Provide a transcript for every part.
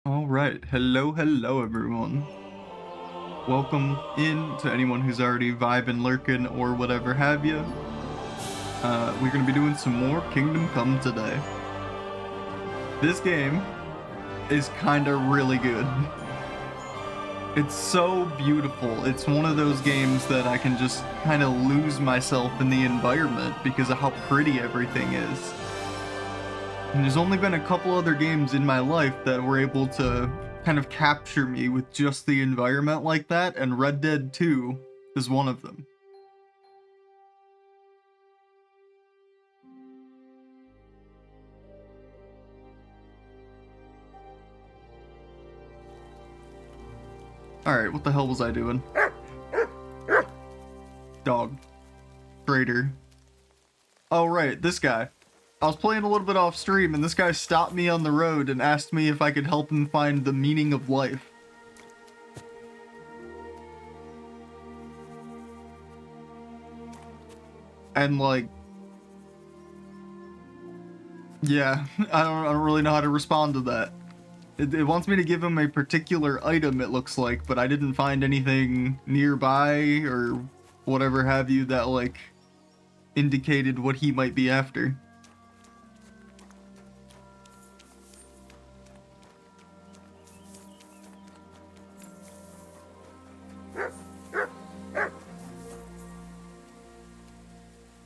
Alright, hello everyone. Welcome in to anyone who's already vibing, lurking, or whatever have you. We're gonna be doing some more Kingdom Come today. This game is kinda really good. It's so beautiful. It's one of those games that I can just kinda lose myself in the environment because of how pretty everything is. And there's only been a couple other games in my life that were able to kind of capture me with just the environment like that, and Red Dead 2 is one of them. Alright, what the hell was I doing? Dog. Traitor. Oh right, this guy. I was playing a little bit off stream and this guy stopped me on the road and asked me if I could help him find the meaning of life. And like, yeah, I don't really know how to respond to that. It wants me to give him a particular item, it looks like, but I didn't find anything nearby or whatever have you that like indicated what he might be after.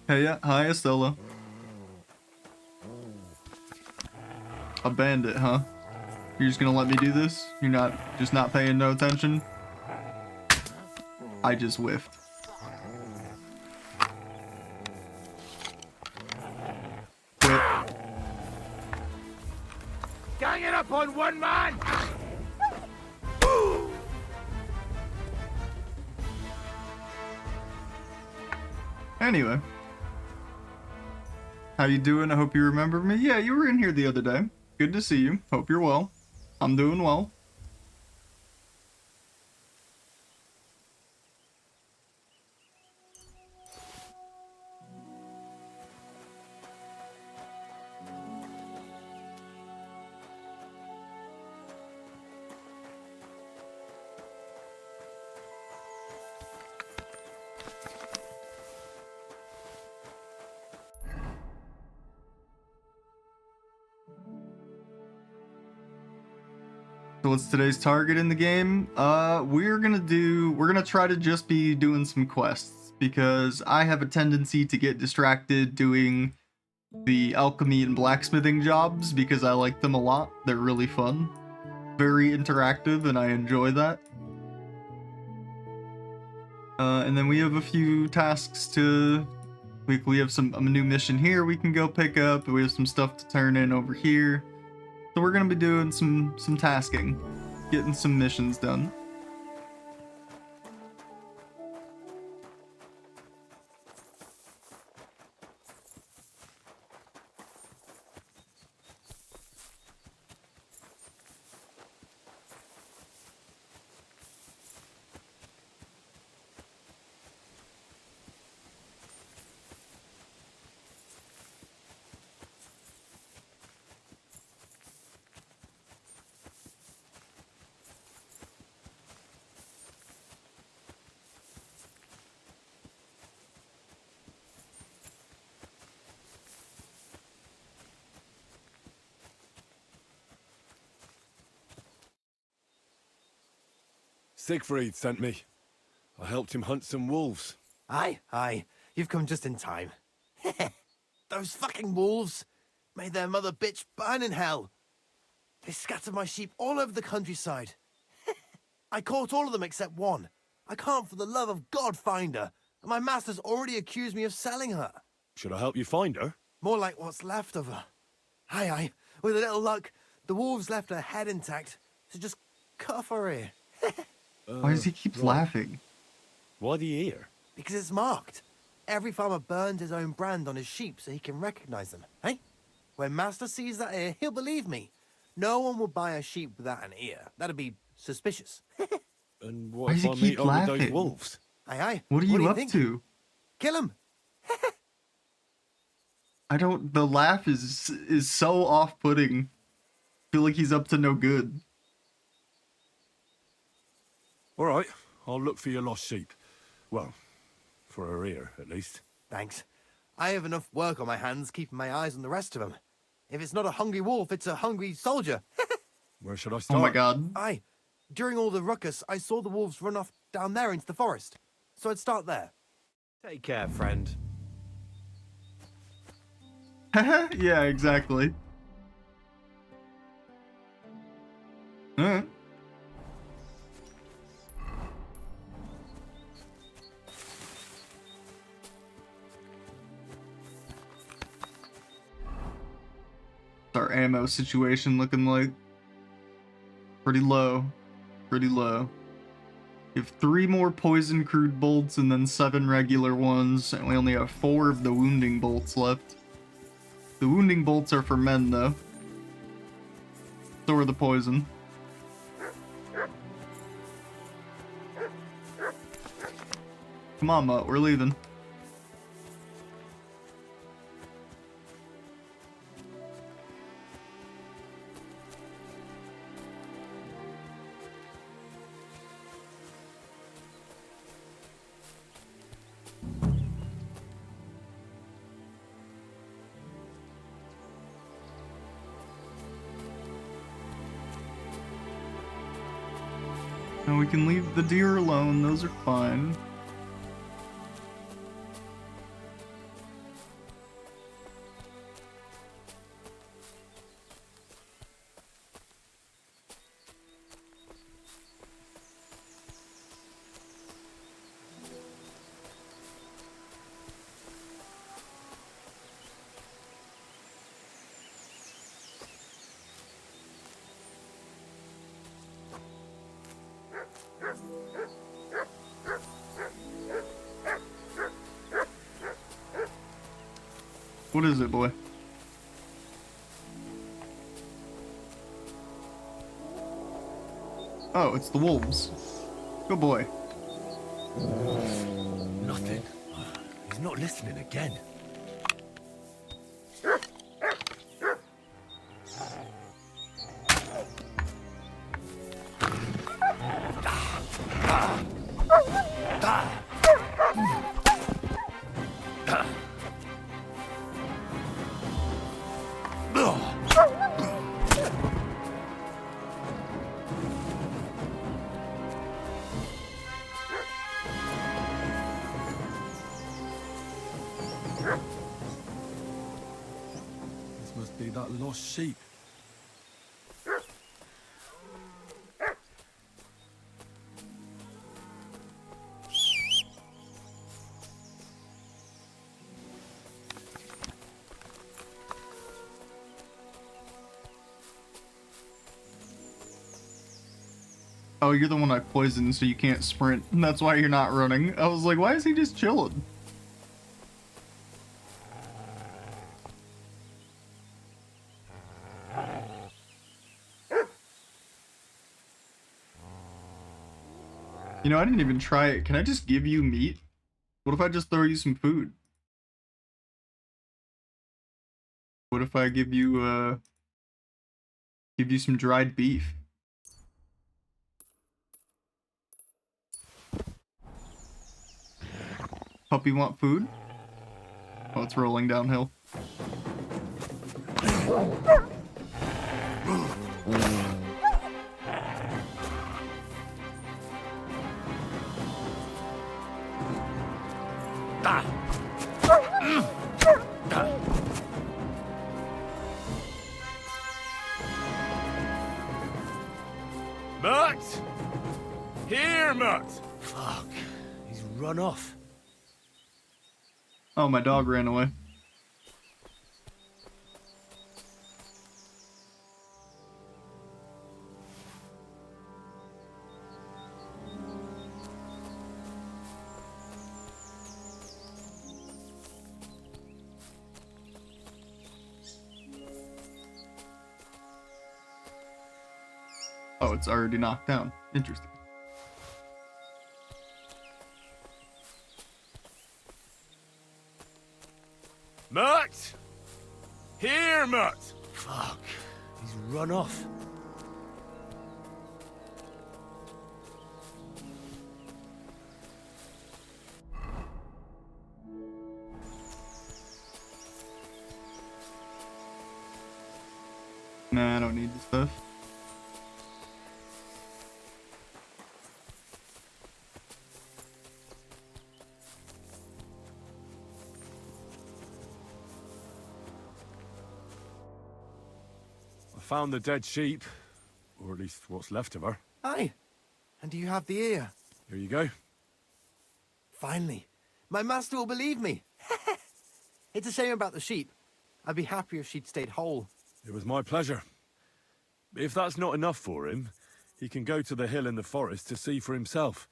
Hey, yeah, hi Estella. A bandit, huh? You're just gonna let me do this? You're not paying no attention? I just whiffed. Quit. Gang it up on one man! Anyway. How you doing? I hope you remember me. Yeah, you were in here the other day. Good to see you. Hope you're well. I'm doing well. So what's today's target in the game? We're gonna try to just be doing some quests because I have a tendency to get distracted doing the alchemy and blacksmithing jobs because I like them a lot. They're really fun, very interactive, and I enjoy that. And then we have a few tasks to. We have a new mission here we can go pick up. We have some stuff to turn in over here. So we're gonna be doing some tasking, getting some missions done. Siegfried sent me. I helped him hunt some wolves. Aye. You've come just in time. Those fucking wolves made their mother bitch burn in hell. They scattered my sheep all over the countryside. I caught all of them except one. I can't for the love of God find her, and my master's already accused me of selling her. Should I help you find her? More like what's left of her. Aye. With a little luck, the wolves left her head intact, so just cut off her ear. Why does he keep laughing? Why the ear? Because it's marked. Every farmer burns his own brand on his sheep so he can recognize them, eh? When Master sees that ear, he'll believe me. No one will buy a sheep without an ear. That'd be suspicious. And Why what does if he I meet keep up with laughing? those wolves? Aye. What are you up think? to? Kill him. I don't. The laugh is so off-putting. I feel like he's up to no good. All right, I'll look for your lost sheep. Well, for her ear, at least. Thanks. I have enough work on my hands keeping my eyes on the rest of them. If it's not a hungry wolf, it's a hungry soldier. Where should I Oh start? my god. Aye. During all the ruckus, I saw the wolves run off down there into the forest. So I'd start there. Take care, friend. Yeah, exactly. Alright. Our ammo situation looking like pretty low. Pretty low. We have 3 more poison crude bolts and then 7 regular ones, and we only have 4 of the wounding bolts left. The wounding bolts are for men though. So are the poison. Come on, Mutt, we're leaving. Now we can leave the deer alone, those are fine. What is it, boy? Oh, it's the wolves. Good boy. Nothing. He's not listening again. This must be that lost sheep. Oh, you're the one I poisoned, so you can't sprint. And that's why you're not running. I was like, why is he just chilling? You know, I didn't even try it. Can I just give you meat? What if I just throw you some food? What if I give you some dried beef? Puppy want food? Oh, it's rolling downhill. Mutt! Here, Mutt! Fuck. He's run off. Oh, my dog ran away. Oh, it's already knocked down. Interesting. Mutt! Here, Mutt! Fuck. He's run off. Nah, I don't need this stuff. I found the dead sheep, or at least what's left of her. Aye. And do you have the ear? Here you go. Finally. My master will believe me. It's a shame about the sheep. I'd be happier if she'd stayed whole. It was my pleasure. If that's not enough for him, he can go to the hill in the forest to see for himself.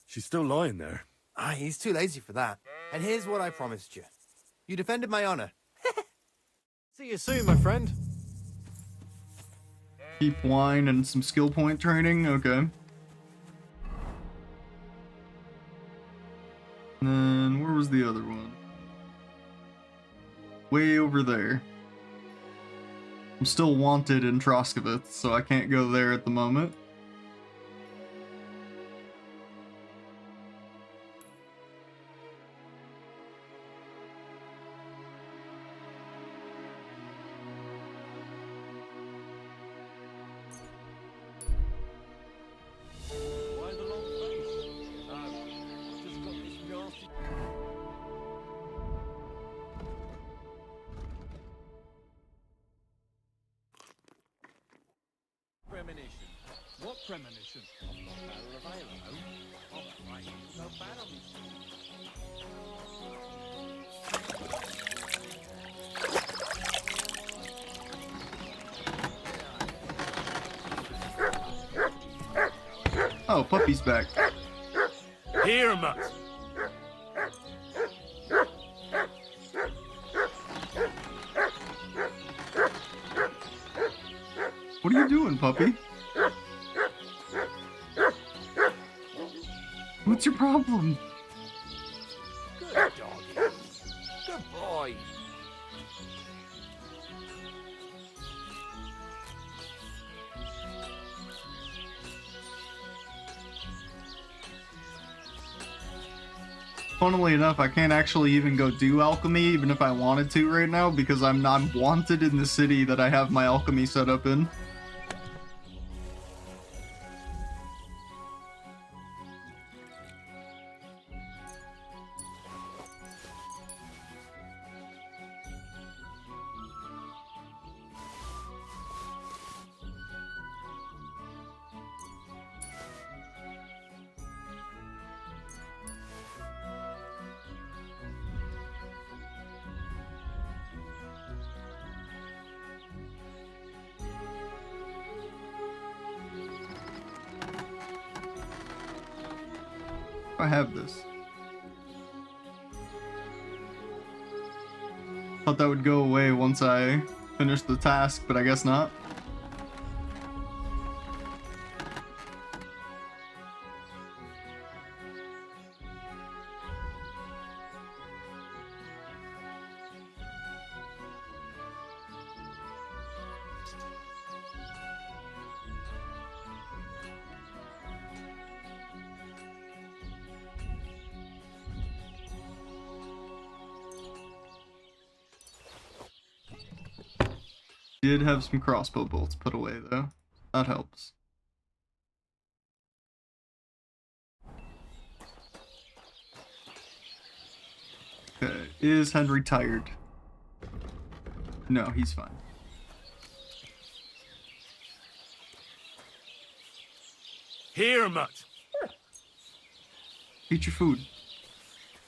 She's still lying there. Aye, he's too lazy for that. And here's what I promised you. You defended my honor. See you soon, my friend. Keep wine and some skill point training. Okay. And then where was the other one? Way over there. I'm still wanted in Troskovitz, so I can't go there at the moment. Why the long face? I've just got this nasty... Premonition. What premonition? Barrel of ale, no? Oh, right. So bad on me. Oh, Puppy's back. Here, Mutt! What are you doing, Puppy? What's your problem? Good doggy. Good boy. Funnily enough, I can't actually even go do alchemy, even if I wanted to right now, because I'm not wanted in the city that I have my alchemy set up in. I have this. Thought that would go away once I finish the task, but I guess not. Did have some crossbow bolts put away though. That helps. Okay, is Henry tired? No, he's fine. Here, Mutt! Eat your food.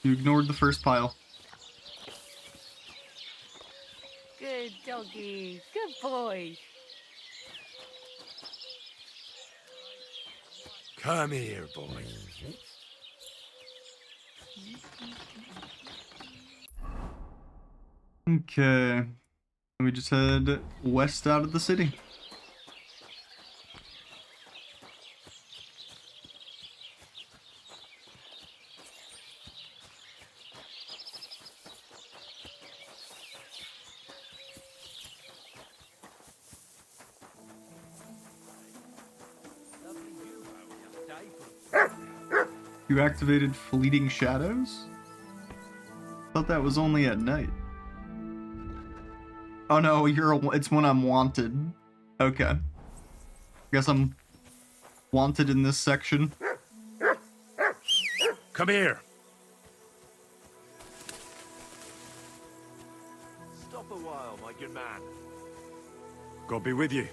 You ignored the first pile. Good doggy. Good boy. Come here, boy. Okay. Let me just head west out of the city. You activated Fleeting Shadows? Thought that was only at night. Oh no, it's when I'm wanted. Okay. Guess I'm wanted in this section. Come here. Stop a while, my good man. God be with you.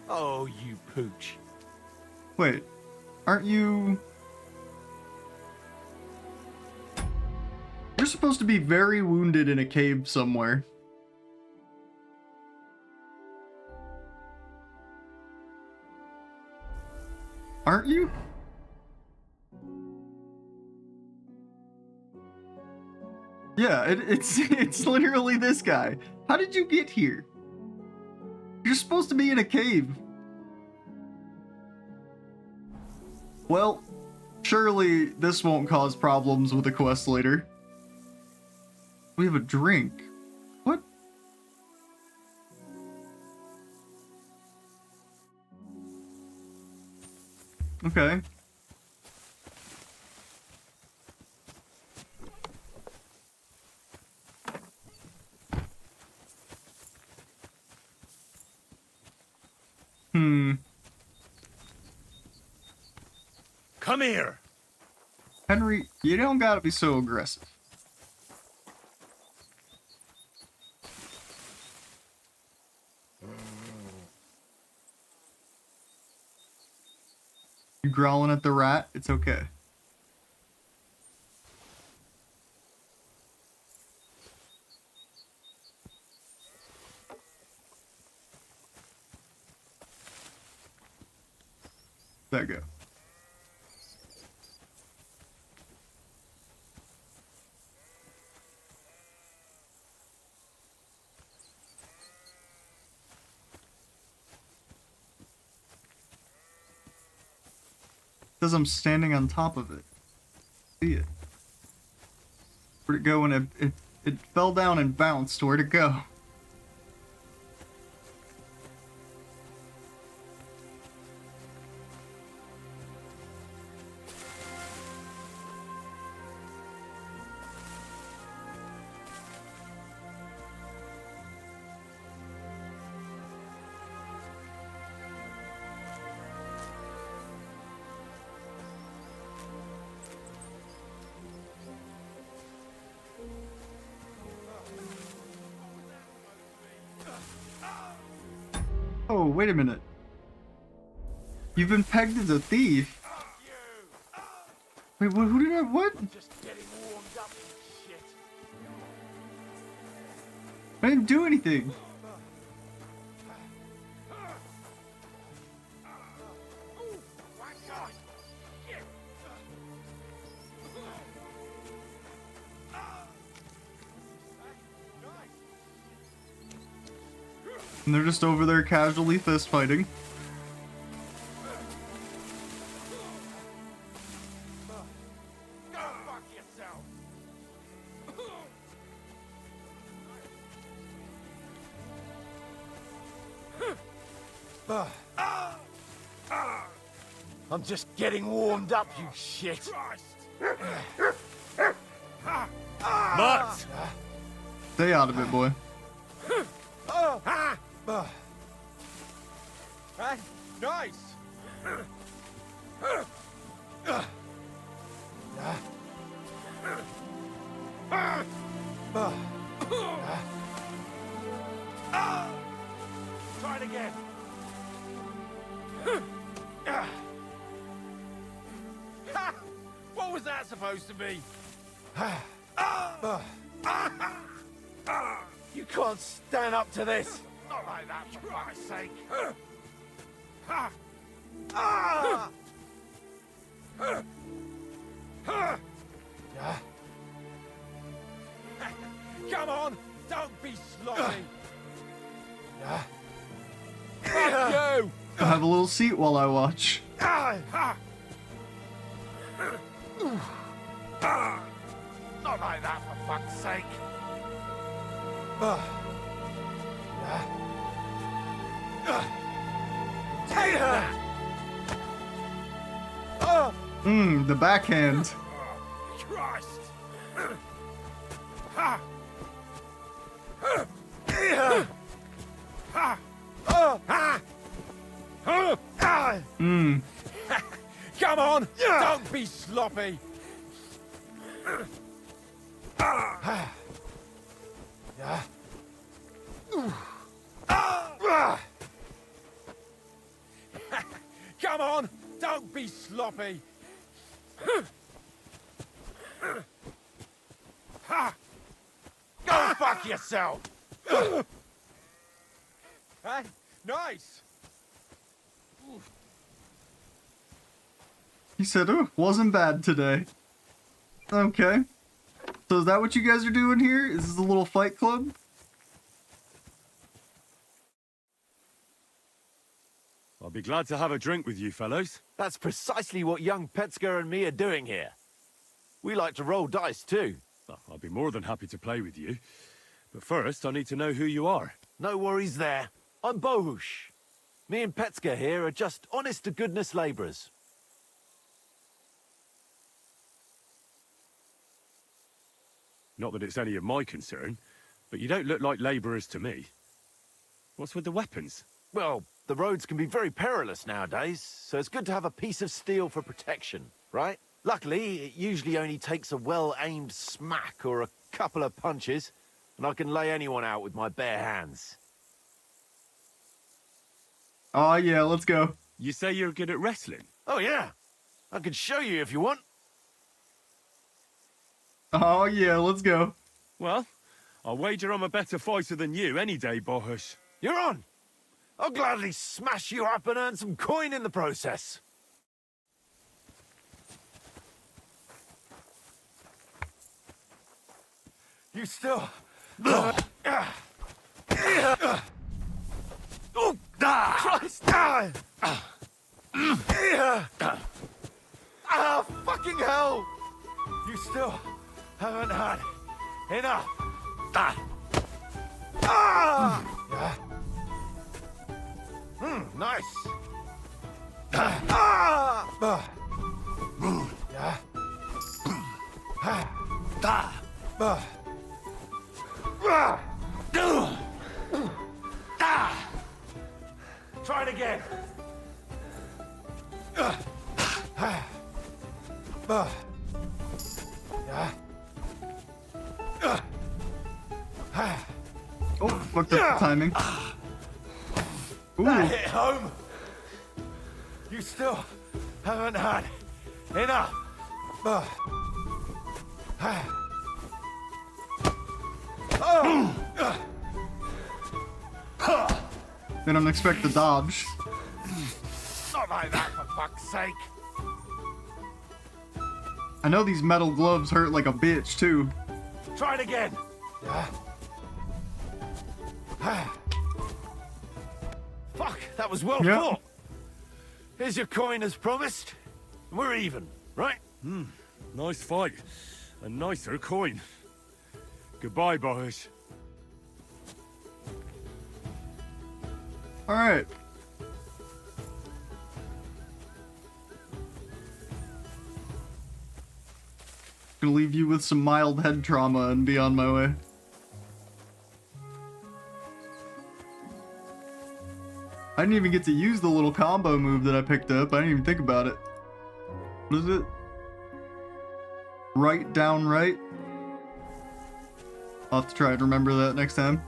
Oh, you pooch. Wait, aren't you... You're supposed to be very wounded in a cave somewhere. Aren't you? Yeah, it's literally this guy. How did you get here? You're supposed to be in a cave. Well, surely this won't cause problems with the quest later. We have a drink. What? Okay. Come here. Henry, you don't gotta be so aggressive. You growling at the rat? It's okay. There you go. Says I'm standing on top of it. See it. Where'd it go when it fell down and bounced? Where'd it go? Oh, wait a minute. You've been pegged as a thief. Wait, who did I, what? Just getting warmed up, you shit. I didn't do anything. And they're just over there casually fist fighting. Go fuck yourself. I'm just getting warmed up, you shit. Mutt! Stay out of it, boy. Nice. Try it again. What was that supposed to be? You can't stand up to this. Not like that, for fuck's sake. Come on, don't be sloppy. Fuck you! I'll have a little seat while I watch. Not like that, for fuck's sake. Take that! The backhand. Christ! on! Don't be sloppy! Yeah. Come on! Don't be sloppy! Go fuck yourself! Hey, nice! He said, oh, wasn't bad today. Okay. So is that what you guys are doing here? Is this a little fight club? I'll be glad to have a drink with you fellows. That's precisely what young Petska and me are doing here. We like to roll dice too. Well, I'll be more than happy to play with you. But first, I need to know who you are. No worries there. I'm Bohush. Me and Petska here are just honest-to-goodness labourers. Not that it's any of my concern, but you don't look like labourers to me. What's with the weapons? Well, the roads can be very perilous nowadays, so it's good to have a piece of steel for protection, right? Luckily, it usually only takes a well-aimed smack or a couple of punches, and I can lay anyone out with my bare hands. Oh yeah, let's go. You say you're good at wrestling? Oh yeah, I can show you if you want. Oh yeah, let's go. Well, I'll wager I'm a better fighter than you any day, Bohush. You're on. I'll gladly smash you up and earn some coin in the process. You still... Oh, Christ! Fucking hell! You still haven't had enough. Yeah. Nice. Yeah. Try it again. Yeah. Oh, fucked up the timing. Ooh. That hit home. You still haven't had enough. They don't expect the dodge. Not like that, for fuck's sake. I know these metal gloves hurt like a bitch, too. Try it again. Fuck, that was well Yep. fought. Here's your coin as promised. We're even, right? Nice fight. A nicer coin. Goodbye, Bohush. Alright. Gonna leave you with some mild head trauma and be on my way. I didn't even get to use the little combo move that I picked up. I didn't even think about it. What is it? Right, down, right? I'll have to try and remember that next time.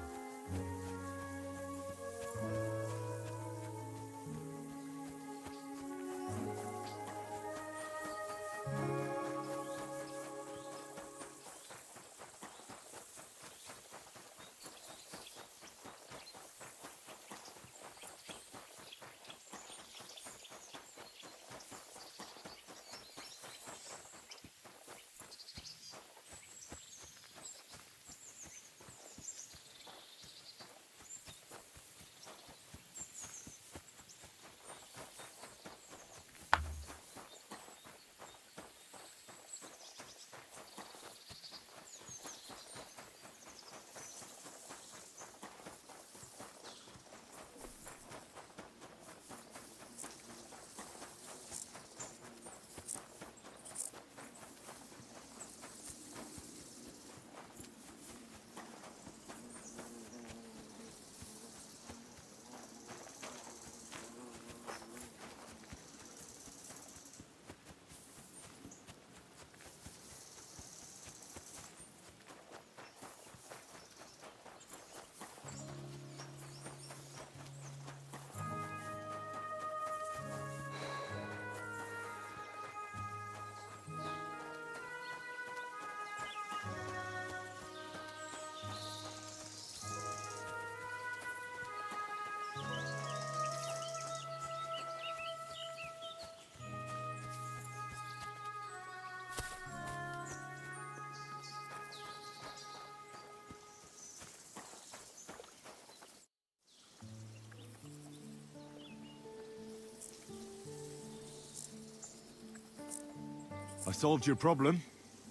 I solved your problem.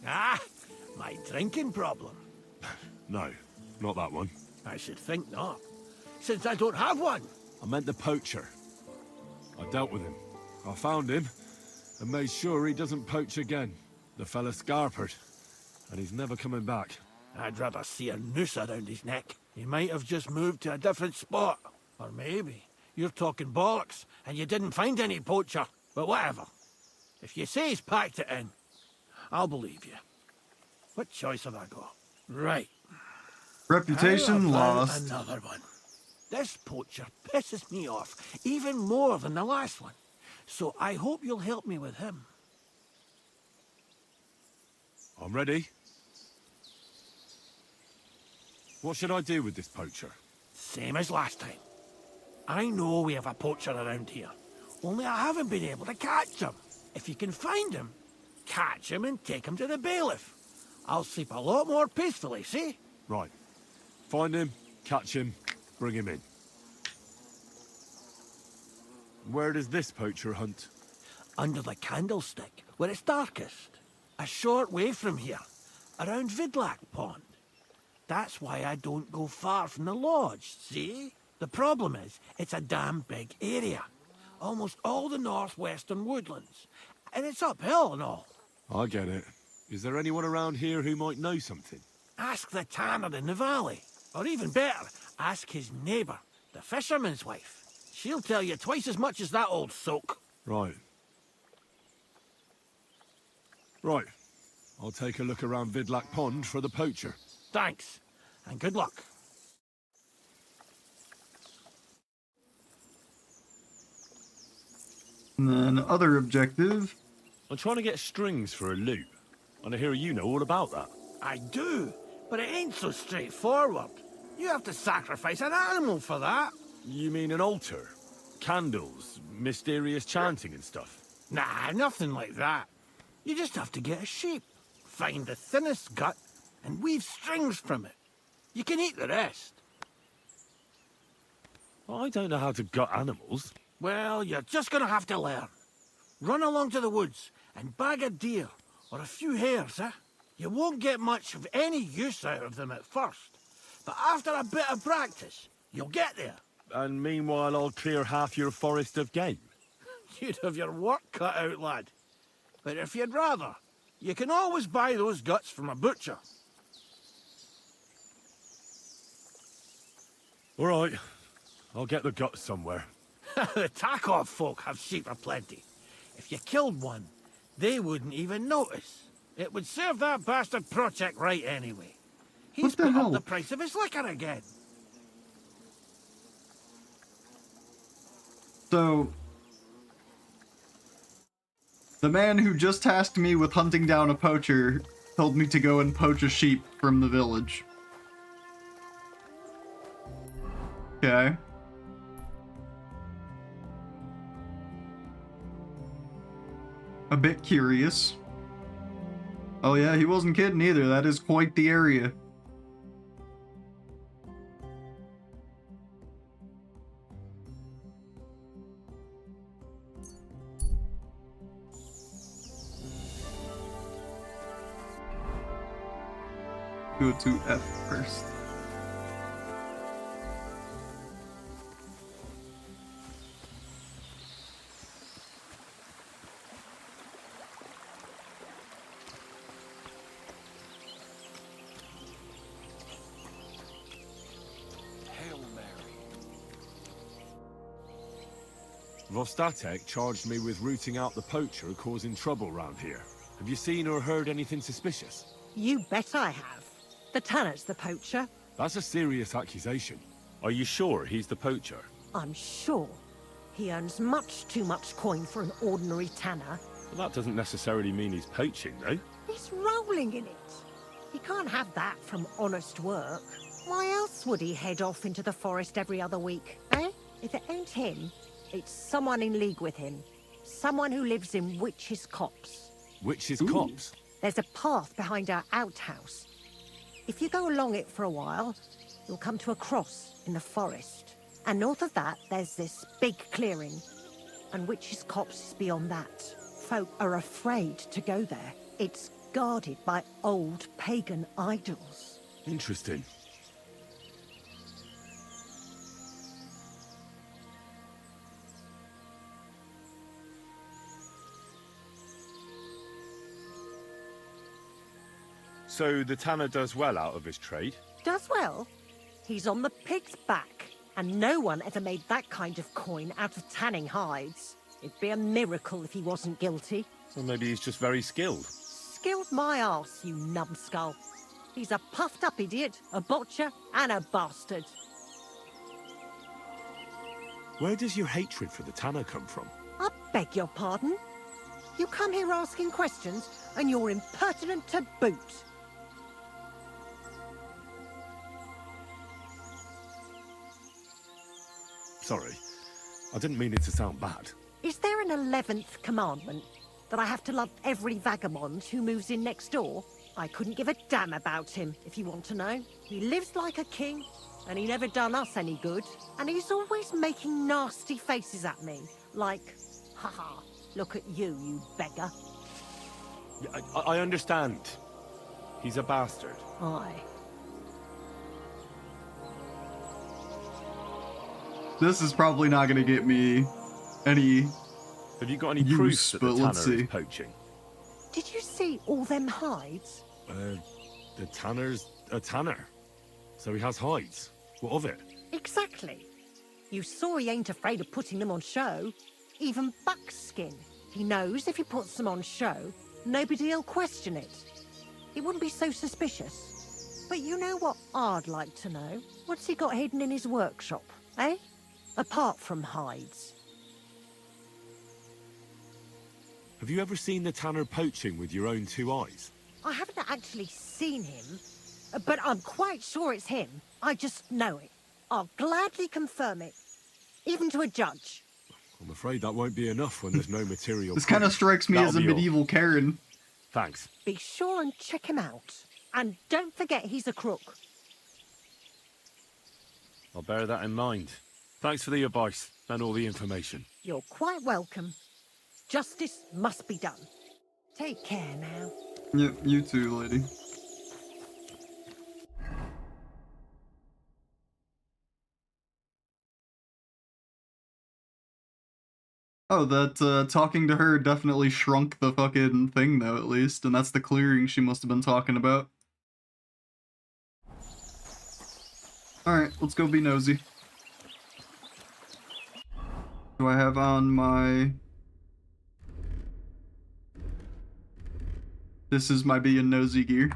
Ah, my drinking problem. No, not that one. I should think not, since I don't have one. I meant the poacher. I dealt with him. I found him and made sure he doesn't poach again. The fella scarpered, and he's never coming back. I'd rather see a noose around his neck. He might have just moved to a different spot. Or maybe you're talking bollocks and you didn't find any poacher. But whatever. If you say he's packed it in, I'll believe you. What choice have I got? Right. Reputation How about lost. another one. This poacher pisses me off even more than the last one. So I hope you'll help me with him. I'm ready. What should I do with this poacher? Same as last time. I know we have a poacher around here. Only I haven't been able to catch him. If you can find him, catch him and take him to the bailiff. I'll sleep a lot more peacefully, see? Right. Find him, catch him, bring him in. Where does this poacher hunt? Under the candlestick, where it's darkest. A short way from here, around Vidlac Pond. That's why I don't go far from the lodge, see? The problem is, it's a damn big area. Almost all the northwestern woodlands. And it's uphill and all. I get it. Is there anyone around here who might know something? Ask the tanner in the valley. Or even better, ask his neighbour, the fisherman's wife. She'll tell you twice as much as that old soak. Right. Right. I'll take a look around Vidlac Pond for the poacher. Thanks, and good luck. And then other objective. I'm trying to get strings for a loop, and I hear you know all about that. I do, but it ain't so straightforward. You have to sacrifice an animal for that. You mean an altar? Candles, mysterious chanting and stuff? Nah, nothing like that. You just have to get a sheep, find the thinnest gut, and weave strings from it. You can eat the rest. I don't know how to gut animals. Well, you're just gonna have to learn. Run along to the woods and bag a deer or a few hares, eh? You won't get much of any use out of them at first, but after a bit of practice, you'll get there. And meanwhile, I'll clear half your forest of game. You'd have your work cut out, lad. But if you'd rather, you can always buy those guts from a butcher. All right. I'll get the guts somewhere. The Takov folk have sheep aplenty. If you killed one, they wouldn't even notice. It would serve that bastard Project right anyway. He's What the put hell? up the price of his liquor again. So, the man who just tasked me with hunting down a poacher told me to go and poach a sheep from the village. Okay. A bit curious. Oh yeah, he wasn't kidding either. That is quite the area. Go to F first. Hail Mary. Vostatek charged me with rooting out the poacher causing trouble round here. Have you seen or heard anything suspicious? You bet I have. The tanner's the poacher. That's a serious accusation. Are you sure he's the poacher? I'm sure. He earns much too much coin for an ordinary tanner. Well, that doesn't necessarily mean he's poaching, though. He's rolling in it. He can't have that from honest work. Why else would he head off into the forest every other week, eh? If it ain't him, it's someone in league with him. Someone who lives in Witch's Copse. Witch's Copse? There's a path behind our outhouse. If you go along it for a while, you'll come to a cross in the forest. And north of that, there's this big clearing. And Witch's Copse is beyond that. folk are afraid to go there. It's guarded by old pagan idols. Interesting. So the tanner does well out of his trade? Does well. He's on the pig's back, and no one ever made that kind of coin out of tanning hides. It'd be a miracle if he wasn't guilty. So maybe he's just very skilled. Skilled my arse, you numbskull. He's a puffed-up idiot, a botcher, and a bastard. Where does your hatred for the tanner come from? I beg your pardon? You come here asking questions, and you're impertinent to boot. Sorry, I didn't mean it to sound bad. Is there an 11th commandment? That I have to love every vagabond who moves in next door? I couldn't give a damn about him, if you want to know. He lives like a king, and he never done us any good. And he's always making nasty faces at me, like, haha, look at you, you beggar. I understand. He's a bastard. Aye. This is probably not going to get me any Have you got any use, proof that the but let's tanner see. is poaching? Did you see all them hides? The tanner's a tanner. So he has hides. What of it? Exactly. You saw he ain't afraid of putting them on show. Even buckskin. He knows if he puts them on show, nobody'll question it. He wouldn't be so suspicious. But you know what I'd like to know? What's he got hidden in his workshop, eh? Apart from hides. Have you ever seen the tanner poaching with your own two eyes? I haven't actually seen him, but I'm quite sure it's him. I just know it. I'll gladly confirm it, even to a judge. I'm afraid that won't be enough when there's no material This proof. kind of strikes me as a That'll be all. medieval Karen. Thanks. Be sure and check him out. And don't forget he's a crook. I'll bear that in mind. Thanks for the advice and all the information. You're quite welcome. Justice must be done. Take care now. Yep, you too, lady. Oh, that talking to her definitely shrunk the fucking thing, though, at least. And that's the clearing she must have been talking about. Alright, let's go be nosy. Do I have on my... This is my being nosy gear.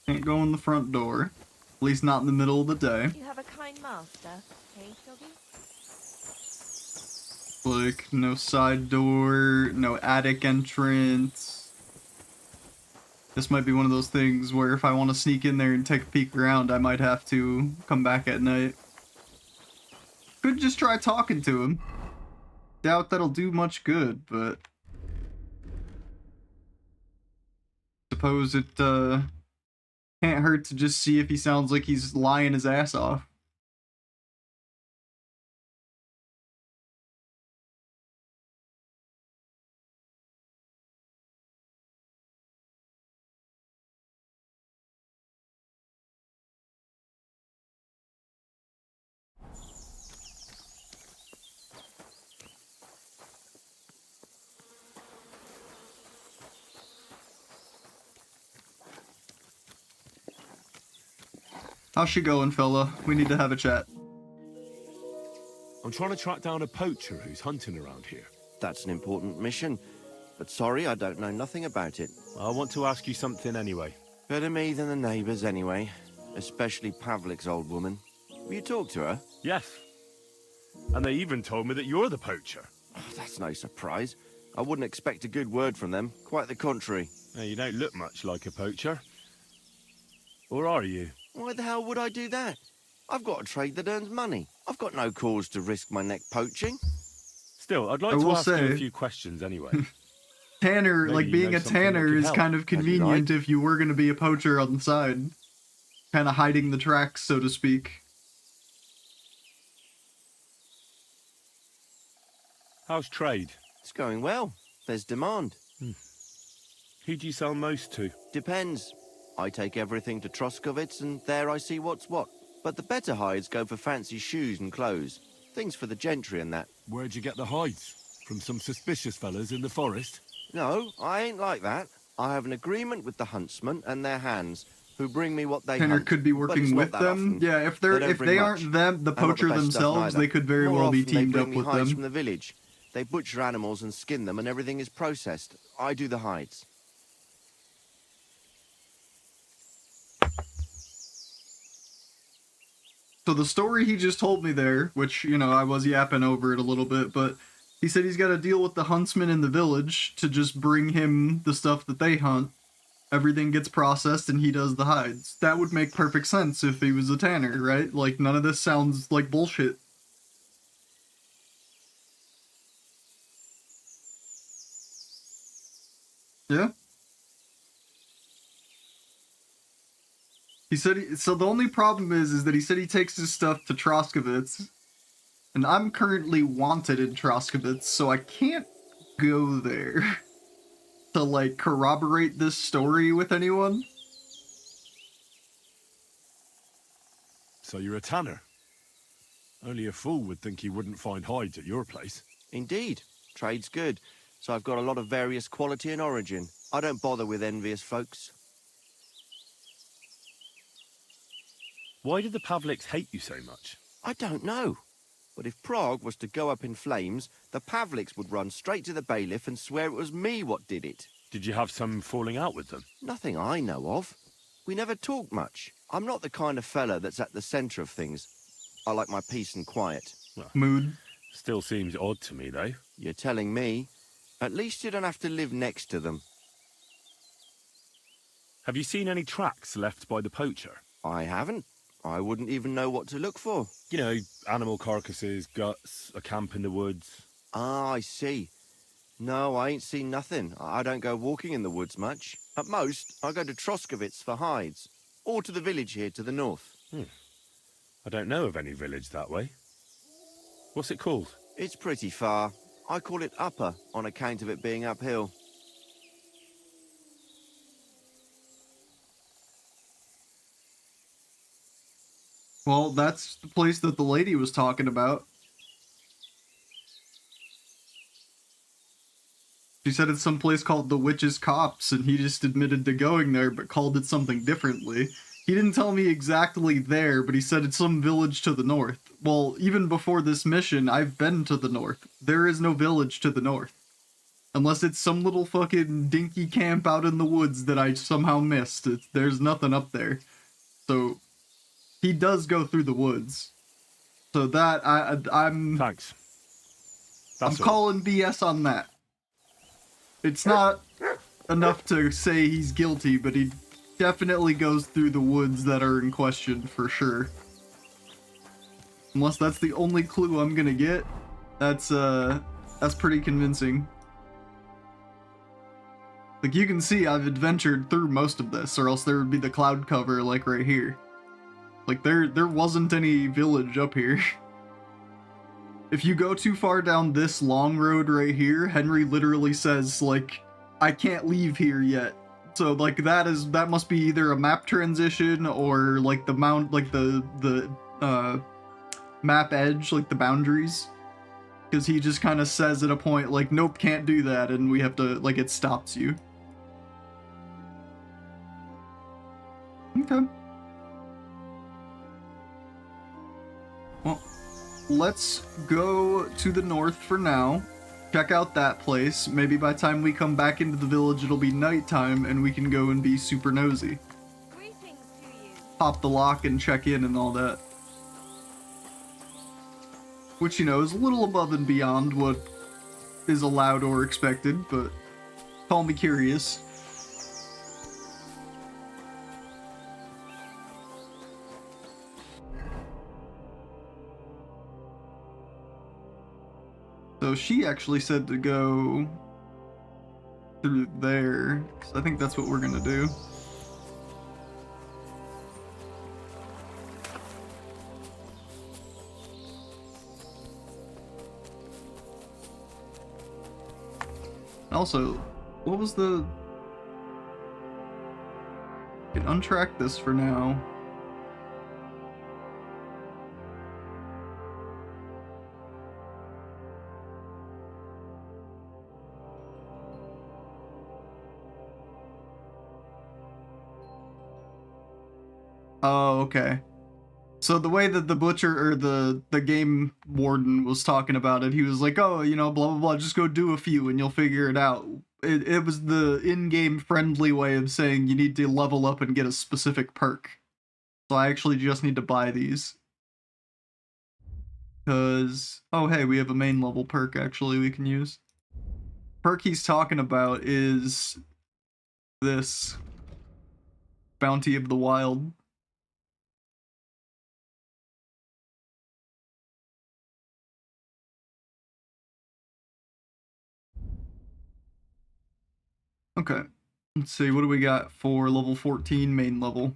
Can't go in the front door. At least not in the middle of the day. You have a kind master, hey, doggy? Like, no side door, no attic entrance. This might be one of those things where if I want to sneak in there and take a peek around, I might have to come back at night. Could just try talking to him. Doubt that'll do much good, but... Suppose it, can't hurt to just see if he sounds like he's lying his ass off. How's she going, fella? We need to have a chat. I'm trying to track down a poacher who's hunting around here. That's an important mission. But sorry, I don't know nothing about it. I want to ask you something anyway. Better me than the neighbours, anyway. Especially Pavlik's old woman. Have you talked to her? Yes. And they even told me that you're the poacher. Oh, that's no surprise. I wouldn't expect a good word from them. Quite the contrary. Now, you don't look much like a poacher. Or are you? Why the hell would I do that? I've got a trade that earns money. I've got no cause to risk my neck poaching. Still, I'd like I to will ask you say- a few questions anyway. Tanner, Maybe like you being know a something that tanner could is help. kind of That'd be convenient right. if you were going to be a poacher on the side. Kind of hiding the tracks, so to speak. How's trade? It's going well. There's demand. Who do you sell most to? Depends. I take everything to Troskovitz, and there I see what's what. But the better hides go for fancy shoes and clothes. Things for the gentry and that. Where'd you get the hides? From some suspicious fellas in the forest? No, I ain't like that. I have an agreement with the huntsmen and their hands, who bring me what they Tanner hunt. could be But it's working not with that them. often. Yeah, if They they're don't if bring they much. aren't them, the And not poacher best stuff themselves, neither. they could very More well be often they teamed bring up me with hides them. from the village. They butcher animals and skin them, and everything is processed. I do the hides. So the story he just told me there, which, you know, I was yapping over it a little bit, but he said he's got to deal with the huntsmen in the village to just bring him the stuff that they hunt. Everything gets processed and he does the hides. That would make perfect sense if he was a tanner, right? Like, none of this sounds like bullshit. Yeah? He said so the only problem is that he said he takes his stuff to Troskovitz, and I'm currently wanted in Troskovitz, so I can't go there to, like, corroborate this story with anyone. So you're a tanner? Only a fool would think he wouldn't find hides at your place. Indeed. Trade's good. So I've got a lot of various quality and origin. I don't bother with envious folks. Why did the Pavliks hate you so much? I don't know. But if Prague was to go up in flames, the Pavliks would run straight to the bailiff and swear it was me what did it. Did you have some falling out with them? Nothing I know of. We never talk much. I'm not the kind of fella that's at the centre of things. I like my peace and quiet. Mood. Still seems odd to me, though. You're telling me? At least you don't have to live next to them. Have you seen any tracks left by the poacher? I haven't. I wouldn't even know what to look for. You know, animal carcasses, guts, a camp in the woods. Ah, I see. No, I ain't seen nothing. I don't go walking in the woods much. At most, I go to Troskovitz for hides. Or to the village here to the north. I don't know of any village that way. What's it called? It's pretty far. I call it Upper on account of it being uphill. Well, that's the place that the lady was talking about. She said it's some place called the Witch's Copse, and he just admitted to going there, but called it something differently. He didn't tell me exactly there, but he said it's some village to the north. Well, even before this mission, I've been to the north. There is no village to the north. Unless it's some little fucking dinky camp out in the woods that I somehow missed. There's nothing up there. So, he does go through the woods. So that, I'm Thanks. That's all. calling BS on that. It's not enough to say he's guilty, but he definitely goes through the woods that are in question for sure. Unless that's the only clue I'm gonna get, that's pretty convincing. Like, you can see I've adventured through most of this, or else there would be the cloud cover, like, right here. Like, there wasn't any village up here. If you go too far down this long road right here, Henry literally says, like, I can't leave here yet. So, like, that must be either a map transition or, like, the map edge, like, the boundaries. Because he just kind of says at a point, like, nope, can't do that, and we have to, like, it stops you. Okay. Well, let's go to the north for now. Check out that place. Maybe by the time we come back into the village, it'll be nighttime, and we can go and be super nosy. pop the lock and check in and all that. Which, you know, is a little above and beyond what is allowed or expected, but call me curious. So she actually said to go through there, so I think that's what we're gonna do. Also, what was the... I can untrack this for now. Oh, okay. So the way that the butcher or the game warden was talking about it, he was like, "Oh, you know, blah blah blah, just go do a few and you'll figure it out." It was the in-game friendly way of saying you need to level up and get a specific perk. So I actually just need to buy these. Cause oh hey, we have a main level perk actually we can use. Perk he's talking about is this Bounty of the Wild. Okay, let's see, what do we got for level 14 main level?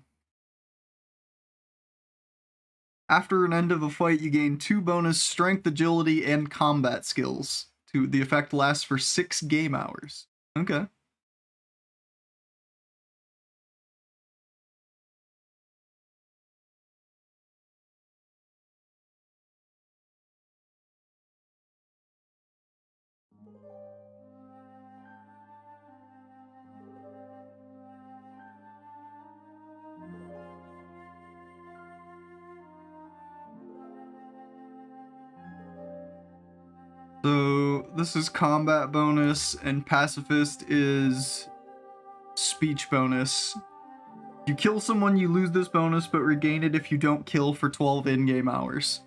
After an end of a fight, you gain 2 bonus strength, agility, and combat skills. The effect lasts for 6 game hours. Okay. So this is combat bonus, and pacifist is speech bonus. You kill someone, you lose this bonus, but regain it if you don't kill for 12 in-game hours.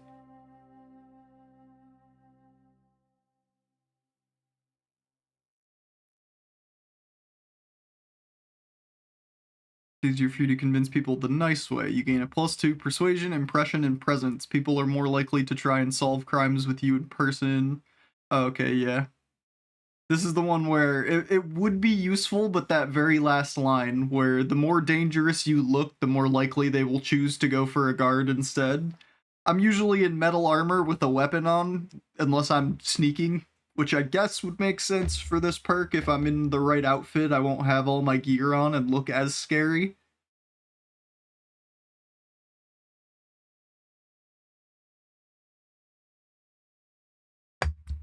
It's easier for you to convince people the nice way. You gain a +2 persuasion, impression, and presence. People are more likely to try and solve crimes with you in person. Okay, yeah. This is the one where it would be useful, but that very last line, where the more dangerous you look, the more likely they will choose to go for a guard instead. I'm usually in metal armor with a weapon on, unless I'm sneaking, which I guess would make sense for this perk. If I'm in the right outfit, I won't have all my gear on and look as scary.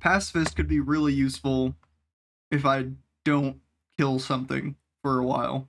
Pacifist could be really useful if I don't kill something for a while.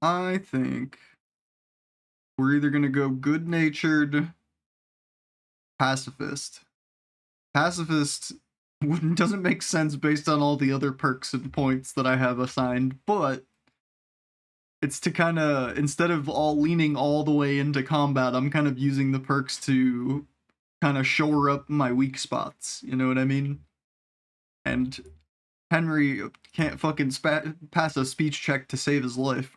I think we're either gonna go good-natured pacifist. Pacifist doesn't make sense based on all the other perks and points that I have assigned, but it's to kind of, instead of leaning all the way into combat, I'm kind of using the perks to kind of shore up my weak spots, you know what I mean? And Henry can't fucking pass a speech check to save his life.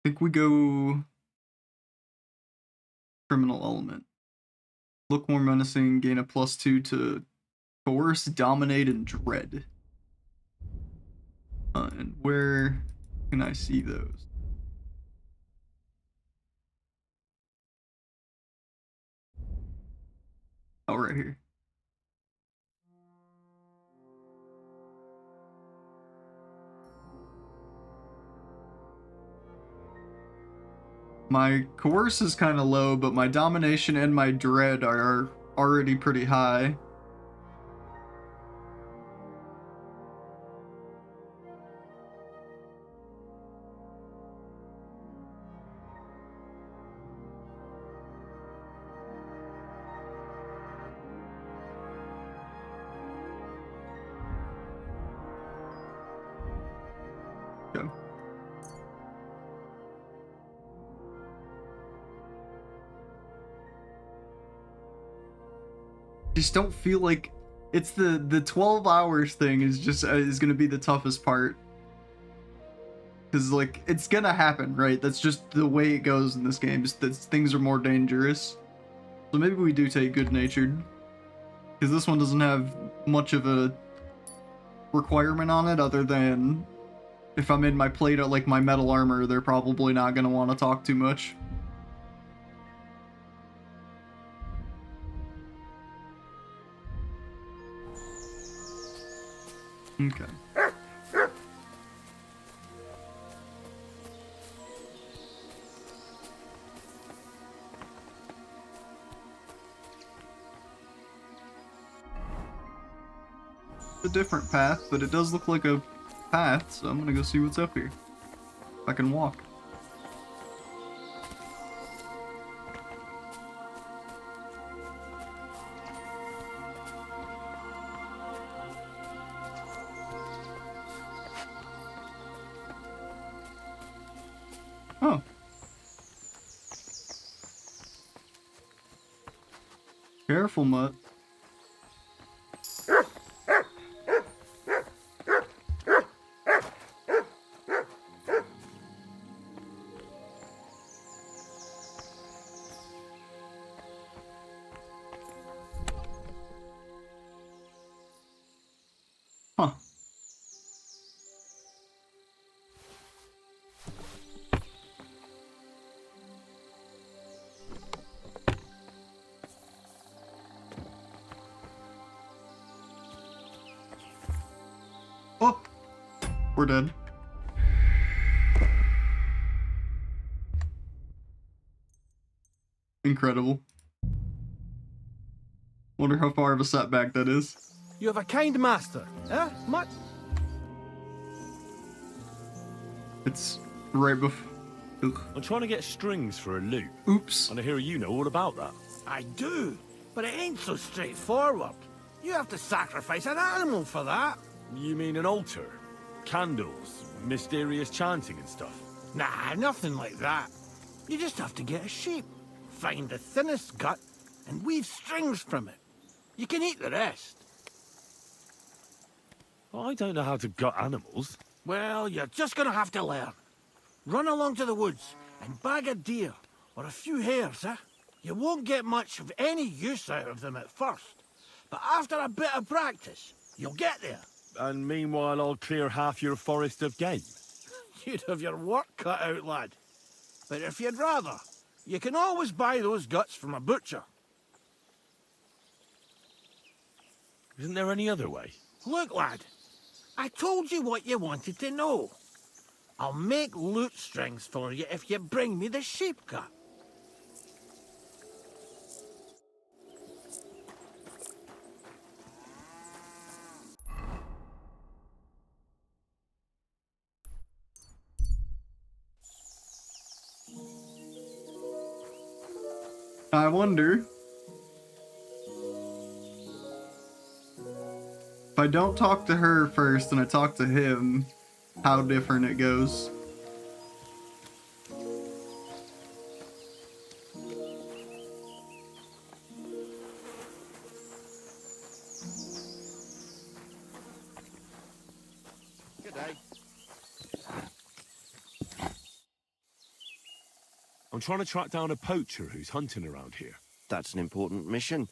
I think we go criminal element. Look more menacing, gain a +2 to coerce, dominate, and dread. And where can I see those? Oh, right here. My coerce is kind of low, but my domination and my dread are already pretty high. Okay. Just don't feel like it's the 12 hours thing is just is gonna be the toughest part, because like it's gonna happen, right? That's just the way it goes in this game, is that things are more dangerous. So maybe we do take good natured, because this one doesn't have much of a requirement on it other than if I'm in my plate, like my metal armor, they're probably not gonna want to talk too much. Okay. A different path, but it does look like a path, so I'm gonna go see what's up here. If I can walk. Oh. Careful, Mutt. Huh. Oh! We're dead. Incredible. Wonder how far of a setback that is. You have a kind master, eh? Mutt? It's right before. I'm trying to get strings for a loop, Oops. and I hear you know all about that. I do, but it ain't so straightforward. You have to sacrifice an animal for that. You mean an altar? Candles, mysterious chanting and stuff? Nah, nothing like that. You just have to get a sheep, find the thinnest gut, and weave strings from it. You can eat the rest. I don't know how to gut animals. Well, you're just gonna have to learn. Run along to the woods and bag a deer or a few hares, eh? You won't get much of any use out of them at first, but after a bit of practice, you'll get there. And meanwhile, I'll clear half your forest of game. You'd have your work cut out, lad. But if you'd rather, you can always buy those guts from a butcher. Isn't there any other way? Look, lad, I told you what you wanted to know. I'll make lute strings for you if you bring me the sheep gut. I wonder if I don't talk to her first and I talk to him, how different it goes. Good day. I'm trying to track down a poacher who's hunting around here. That's an important mission.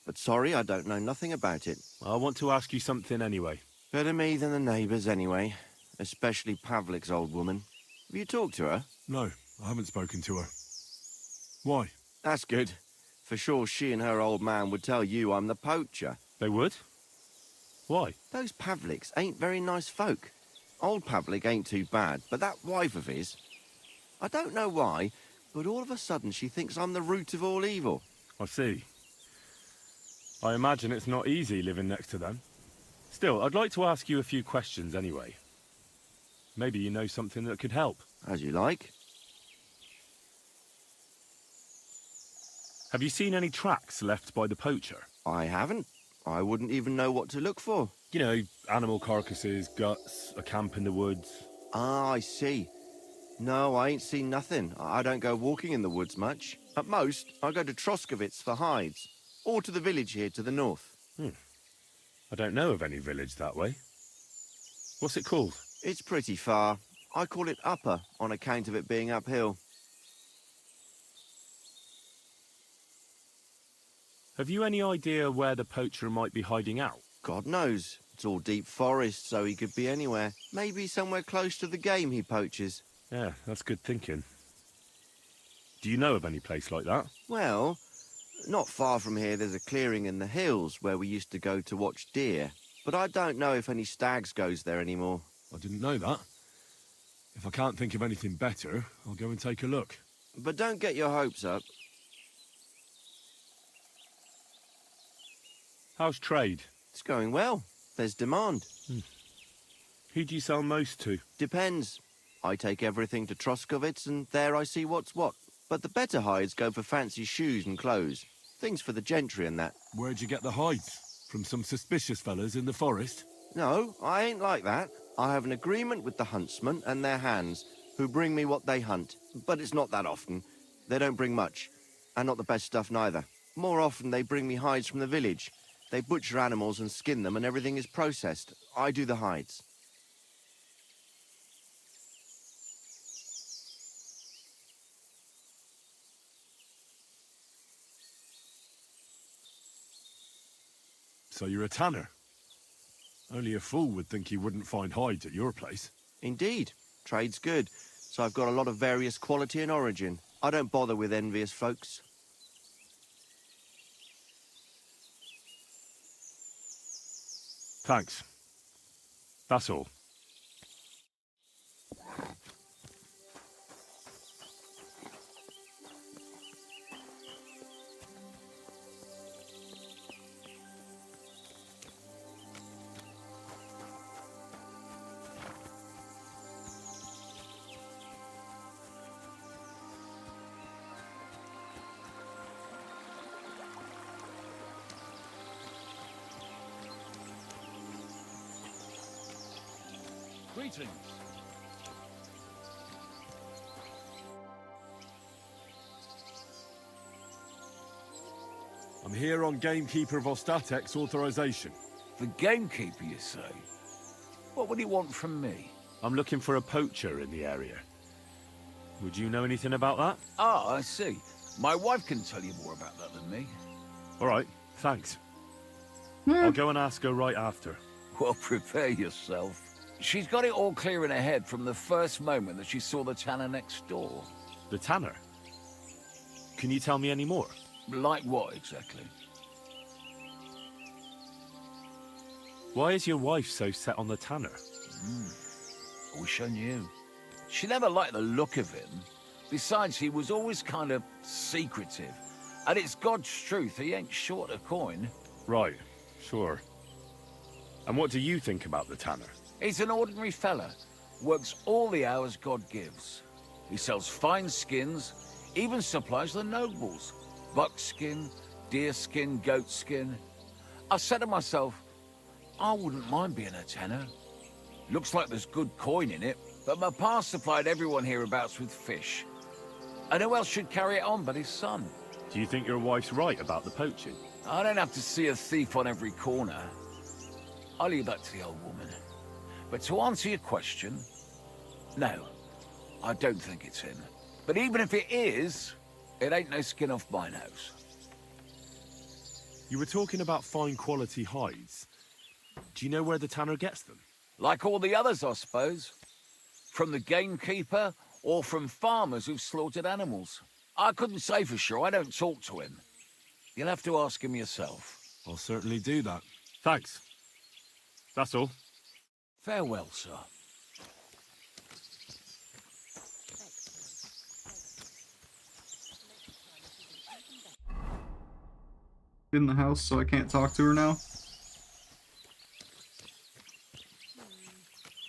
But sorry, I don't know nothing about it. I want to ask you something anyway. Better me than the neighbours, anyway. especially Pavlik's old woman. Have you talked to her? No, I haven't spoken to her. Why? That's good. For sure she and her old man would tell you I'm the poacher. They would? Why? Those Pavliks ain't very nice folk. Old Pavlik ain't too bad, but that wife of his... I don't know why, but all of a sudden she thinks I'm the root of all evil. I see. I imagine it's not easy living next to them. Still, I'd like to ask you a few questions anyway. Maybe you know something that could help. As you like. Have you seen any tracks left by the poacher? I haven't. I wouldn't even know what to look for. You know, animal carcasses, guts, a camp in the woods. Ah, I see. No, I ain't seen nothing. I don't go walking in the woods much. At most, I go to Troskovitz for hides. Or to the village here to the north. I don't know of any village that way. What's it called? It's pretty far. I call it Upper on account of it being uphill. Have you any idea where the poacher might be hiding out? God knows. It's all deep forest, so he could be anywhere. Maybe somewhere close to the game he poaches. Yeah, that's good thinking. Do you know of any place like that? Well, not far from here there's a clearing in the hills where we used to go to watch deer. But I don't know if any stags goes there anymore. I didn't know that. If I can't think of anything better, I'll go and take a look. But don't get your hopes up. How's trade? It's going well. There's demand. Who do you sell most to? Depends. I take everything to Troskovitz and there I see what's what. But the better hides go for fancy shoes and clothes. Things for the gentry and that. Where'd you get the hides? From some suspicious fellas in the forest? No, I ain't like that. I have an agreement with the huntsmen and their hands, who bring me what they hunt. But it's not that often. They don't bring much. And not the best stuff neither. More often they bring me hides from the village. They butcher animals and skin them and everything is processed. I do the hides. So you're a tanner? Only a fool would think he wouldn't find hides at your place. Indeed. Trade's good. So I've got a lot of various quality and origin. I don't bother with envious folks. Thanks. That's all. Greetings. I'm here on Gamekeeper Vostatek's authorization. The gamekeeper, you say? What would he want from me? I'm looking for a poacher in the area. Would you know anything about that? Ah, I see. My wife can tell you more about that than me. All right, thanks. I'll go and ask her right after. Well, prepare yourself. She's got it all clear in her head from the first moment that she saw the tanner next door. The tanner? Can you tell me any more? Like what, exactly? Why is your wife so set on the tanner? I wish I knew. She never liked the look of him. Besides, he was always kind of secretive. And it's God's truth, he ain't short a coin. Right, sure. And what do you think about the tanner? He's an ordinary fella. Works all the hours God gives. He sells fine skins, even supplies the nobles. Buckskin, deerskin, goatskin. I said to myself, I wouldn't mind being a tanner. Looks like there's good coin in it, but my pa supplied everyone hereabouts with fish. And who else should carry it on but his son? Do you think your wife's right about the poaching? I don't have to see a thief on every corner. I'll leave that to the old woman. But to answer your question, no, I don't think it's him. But even if it is, it ain't no skin off my nose. You were talking about fine quality hides. Do you know where the tanner gets them? Like all the others, I suppose. From the gamekeeper or from farmers who've slaughtered animals. I couldn't say for sure, I don't talk to him. You'll have to ask him yourself. I'll certainly do that. Thanks. That's all. Farewell, sir. In the house, so I can't talk to her now.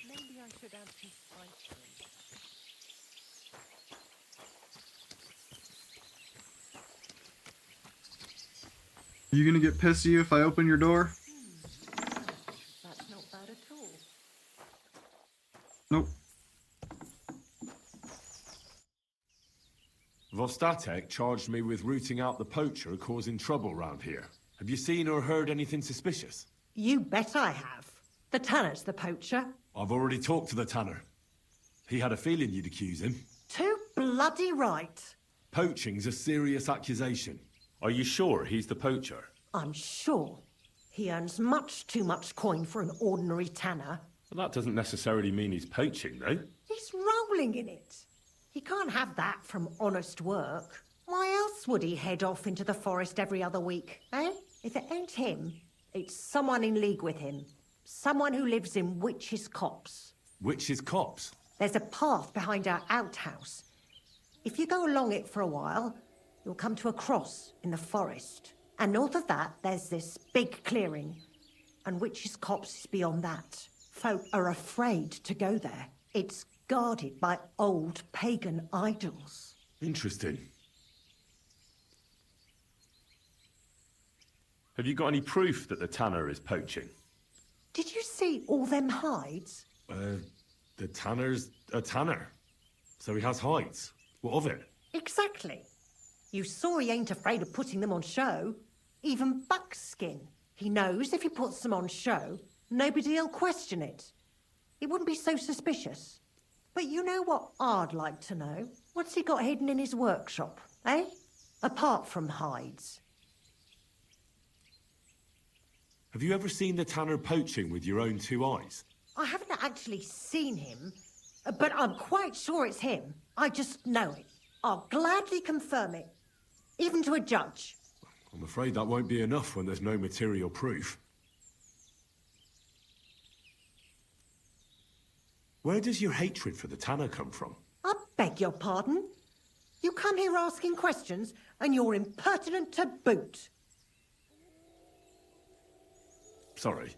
Maybe I should add some spice to it. You gonna get pissy if I open your door? That's not bad at all. Nope. Vostatek charged me with rooting out the poacher causing trouble round here. Have you seen or heard anything suspicious? You bet I have. The tanner's the poacher. I've already talked to the tanner. He had a feeling you'd accuse him. Too bloody right. Poaching's a serious accusation. Are you sure he's the poacher? I'm sure. He earns much too much coin for an ordinary tanner. Well, that doesn't necessarily mean he's poaching, though. He's rolling in it. He can't have that from honest work. Why else would he head off into the forest every other week, eh? If it ain't him, it's someone in league with him. Someone who lives in Witch's Copse. Witch's Copse? There's a path behind our outhouse. If you go along it for a while, you'll come to a cross in the forest. And north of that, there's this big clearing. And Witch's Copse is beyond that. Folk are afraid to go there. It's guarded by old pagan idols. Interesting. Have you got any proof that the tanner is poaching? Did you see all them hides? The tanner's a tanner. So he has hides. What of it? Exactly. You saw he ain't afraid of putting them on show. Even buckskin. He knows if he puts them on show, nobody'll question it. He wouldn't be so suspicious. But you know what I'd like to know? What's he got hidden in his workshop, eh? Apart from hides. Have you ever seen the tanner poaching with your own two eyes? I haven't actually seen him, but I'm quite sure it's him. I just know it. I'll gladly confirm it, even to a judge. I'm afraid that won't be enough when there's no material proof. Where does your hatred for the tanner come from? I beg your pardon? You come here asking questions, and you're impertinent to boot. Sorry,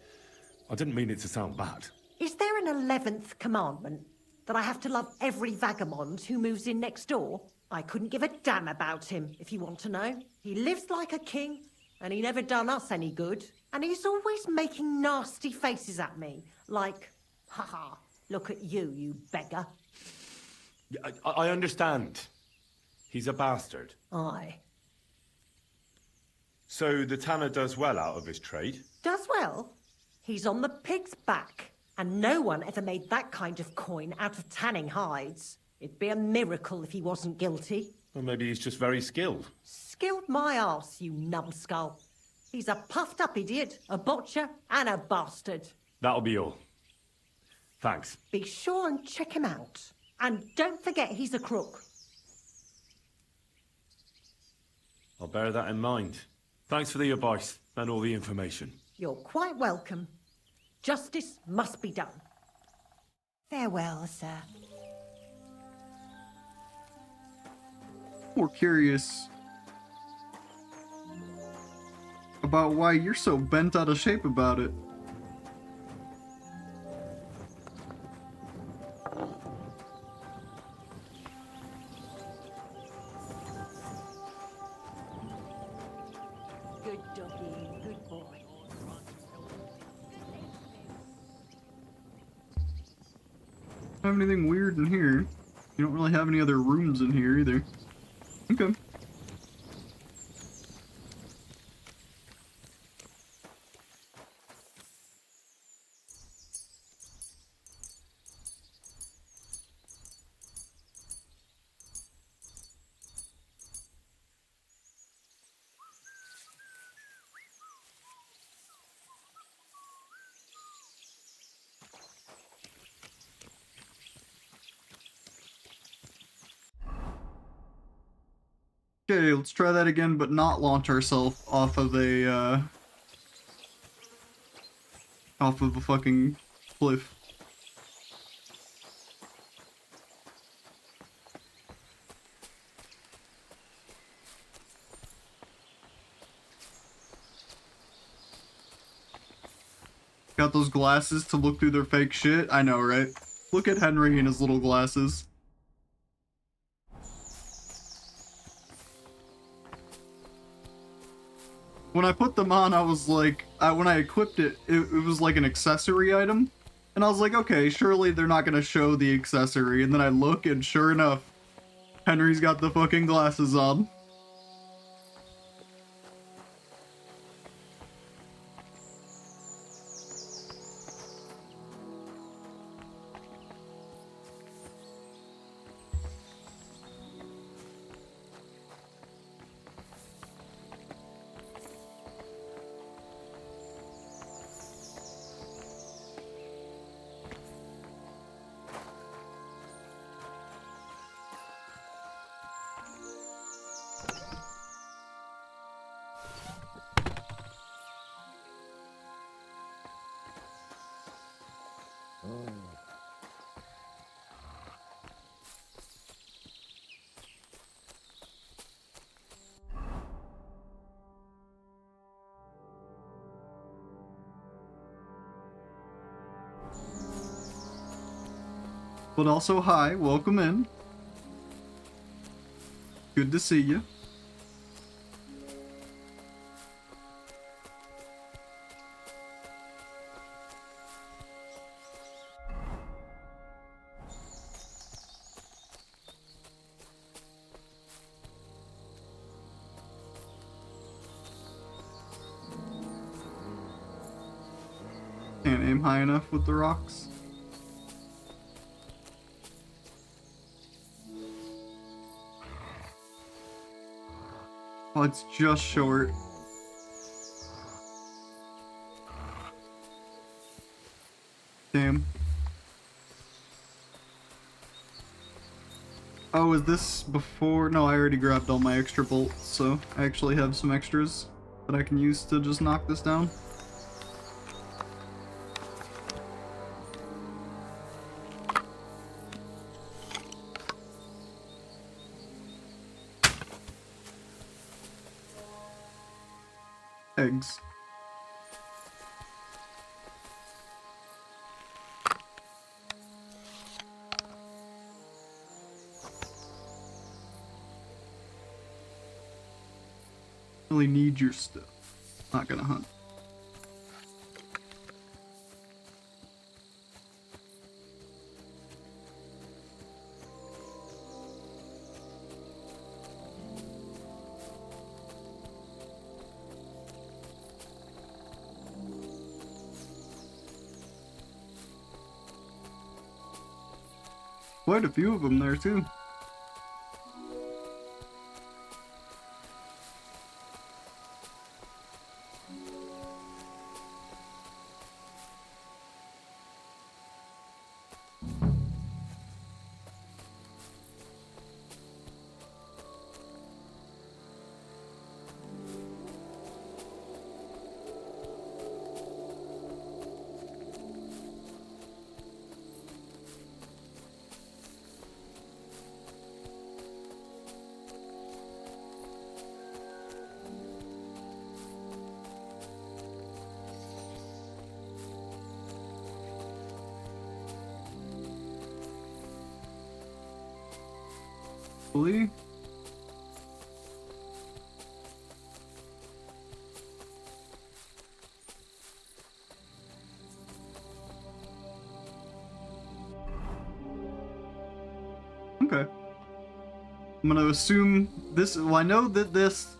I didn't mean it to sound bad. Is there an 11th commandment? That I have to love every vagabond who moves in next door? I couldn't give a damn about him, if you want to know. He lives like a king, and he never done us any good. And he's always making nasty faces at me, like, ha, look at you, you beggar. I understand. He's a bastard. Aye. So the tanner does well out of his trade? Does well. He's on the pig's back. And no one ever made that kind of coin out of tanning hides. It'd be a miracle if he wasn't guilty. Or maybe he's just very skilled. Skilled my arse, you numbskull. He's a puffed-up idiot, a botcher, and a bastard. That'll be all. Thanks. Be sure and check him out. And don't forget he's a crook. I'll bear that in mind. Thanks for the advice and all the information. You're quite welcome. Justice must be done. Farewell, sir. More curious about why you're so bent out of shape about it. Good doggy, good boy. Don't have anything weird in here. You don't really have any other rooms in here either. Okay. Okay, let's try that again, but not launch ourselves off of a fucking cliff. Got those glasses to look through their fake shit? I know, right? Look at Henry and his little glasses. When I put them on, I was like, when I equipped it, it was like an accessory item. And I was like, okay, surely they're not gonna show the accessory. And then I look, and sure enough, Henry's got the fucking glasses on. But also, hi, welcome in. Good to see you. Can't aim high enough with the rocks. Oh, it's just short. Damn. Oh, is this before? No, I already grabbed all my extra bolts, so I actually have some extras that I can use to just knock this down. Eggs. Really need your stuff. Not gonna hunt. Quite a few of them there too. Hopefully. Okay. I'm gonna assume this. Well, I know that this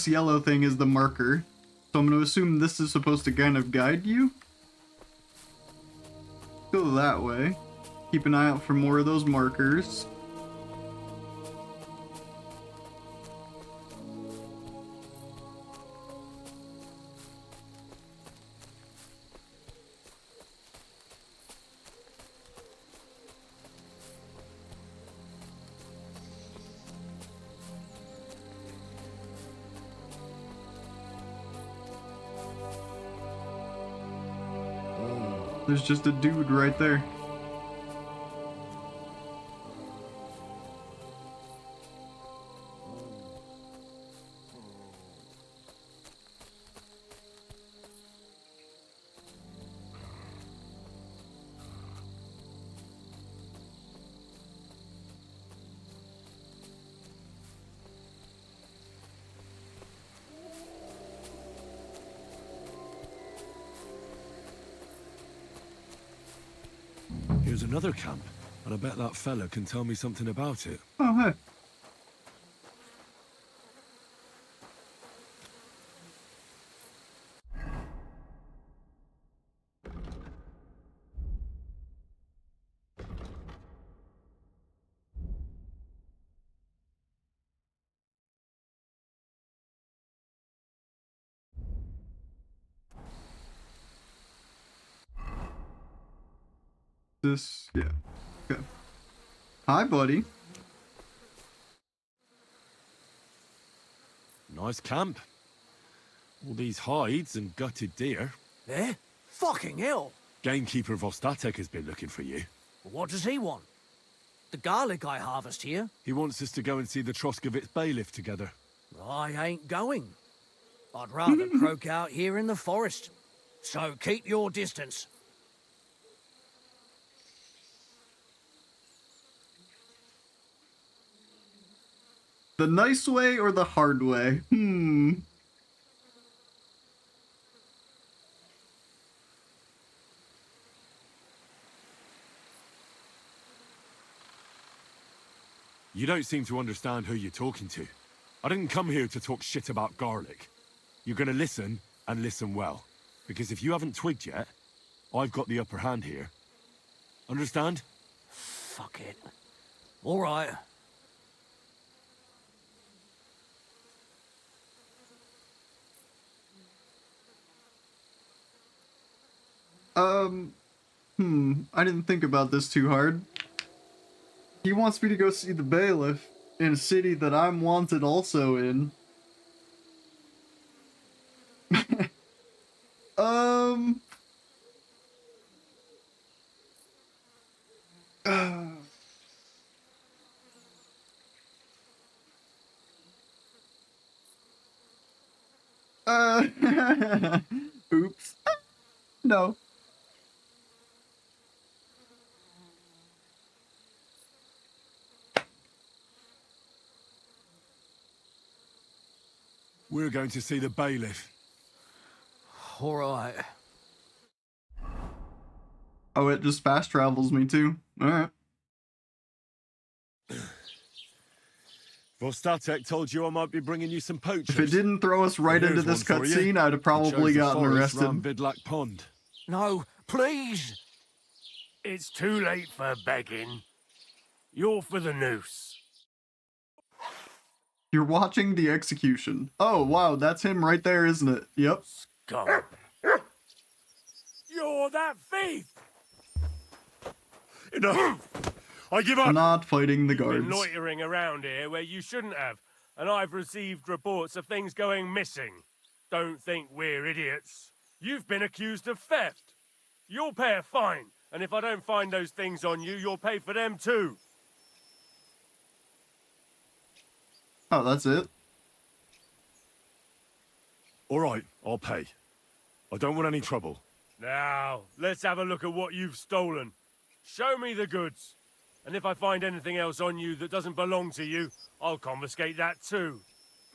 yellow thing is the marker, so I'm gonna assume this is supposed to kind of guide you. Go that way. Keep an eye out for more of those markers. There's just a dude right there. Here's another camp, and I bet that fella can tell me something about it. Oh, hey. This, yeah. Okay. Hi, buddy. Nice camp. All these hides and gutted deer. Eh? Fucking hell! Gamekeeper Vostatek has been looking for you. What does he want? The garlic I harvest here? He wants us to go and see the Troskovitz bailiff together. I ain't going. I'd rather croak out here in the forest. So keep your distance. The nice way or the hard way? You don't seem to understand who you're talking to. I didn't come here to talk shit about garlic. You're gonna listen, and listen well. Because if you haven't twigged yet, I've got the upper hand here. Understand? Fuck it. All right. I didn't think about this too hard. He wants me to go see the bailiff in a city that I'm wanted also in. Oops. No. We're going to see the bailiff. All right. Oh, it just fast travels me too. Alright. Vostatek told you I might be bringing you some poachers. If it didn't throw us right Here's into this one for you. cutscene, I'd have probably He chose the gotten forest arrested. round Vidlak Pond. No, please. It's too late for begging. You're for the noose. You're watching the execution. Oh, wow, that's him right there, isn't it? Yep. Scum. You're that thief! Enough! I give I'm up! not fighting the You've been guards. loitering around here where you shouldn't have, and I've received reports of things going missing. Don't think we're idiots. You've been accused of theft. You'll pay a fine, and if I don't find those things on you, you'll pay for them too. Oh, that's it? All right, I'll pay. I don't want any trouble. Now, let's have a look at what you've stolen. Show me the goods. And if I find anything else on you that doesn't belong to you, I'll confiscate that too.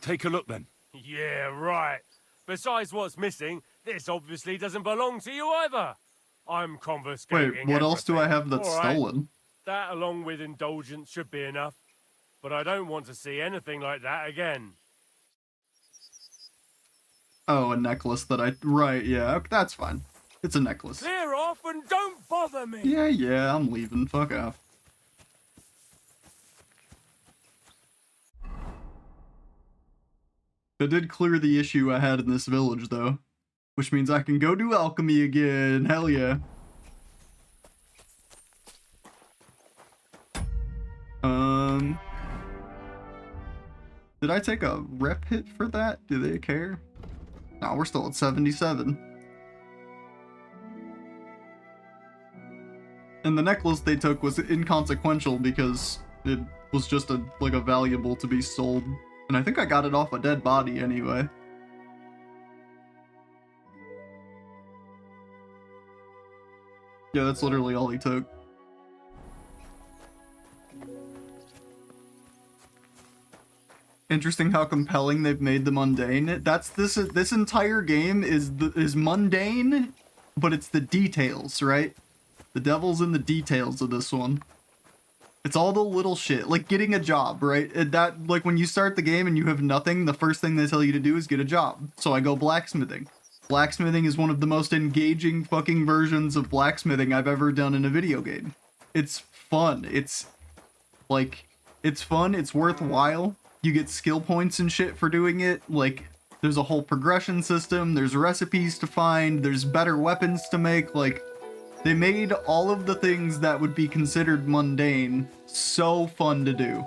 Take a look then. Yeah, right. Besides what's missing, this obviously doesn't belong to you either. I'm confiscating Wait, what else do I everything. have that's All right, stolen? that along with indulgence should be enough. But I don't want to see anything like that again. Oh, a necklace that I... Right, yeah, okay, that's fine. It's a necklace. Clear off and don't bother me! Yeah, I'm leaving. Fuck off. I did clear the issue I had in this village, though. Which means I can go do alchemy again. Hell yeah. Did I take a rep hit for that? Do they care? No, we're still at 77. And the necklace they took was inconsequential because it was just a valuable to be sold. And I think I got it off a dead body anyway. Yeah, that's literally all he took. Interesting how compelling they've made the mundane. That's this entire game is mundane, but it's the details, right? The devil's in the details of this one. It's all the little shit, like getting a job, right? That, like, when you start the game and you have nothing, the first thing they tell you to do is get a job. So I go blacksmithing. Blacksmithing is one of the most engaging fucking versions of blacksmithing I've ever done in a video game. It's fun. It's fun. It's worthwhile. You get skill points and shit for doing it. Like, there's a whole progression system. There's recipes to find. There's better weapons to make. Like, they made all of the things that would be considered mundane so fun to do.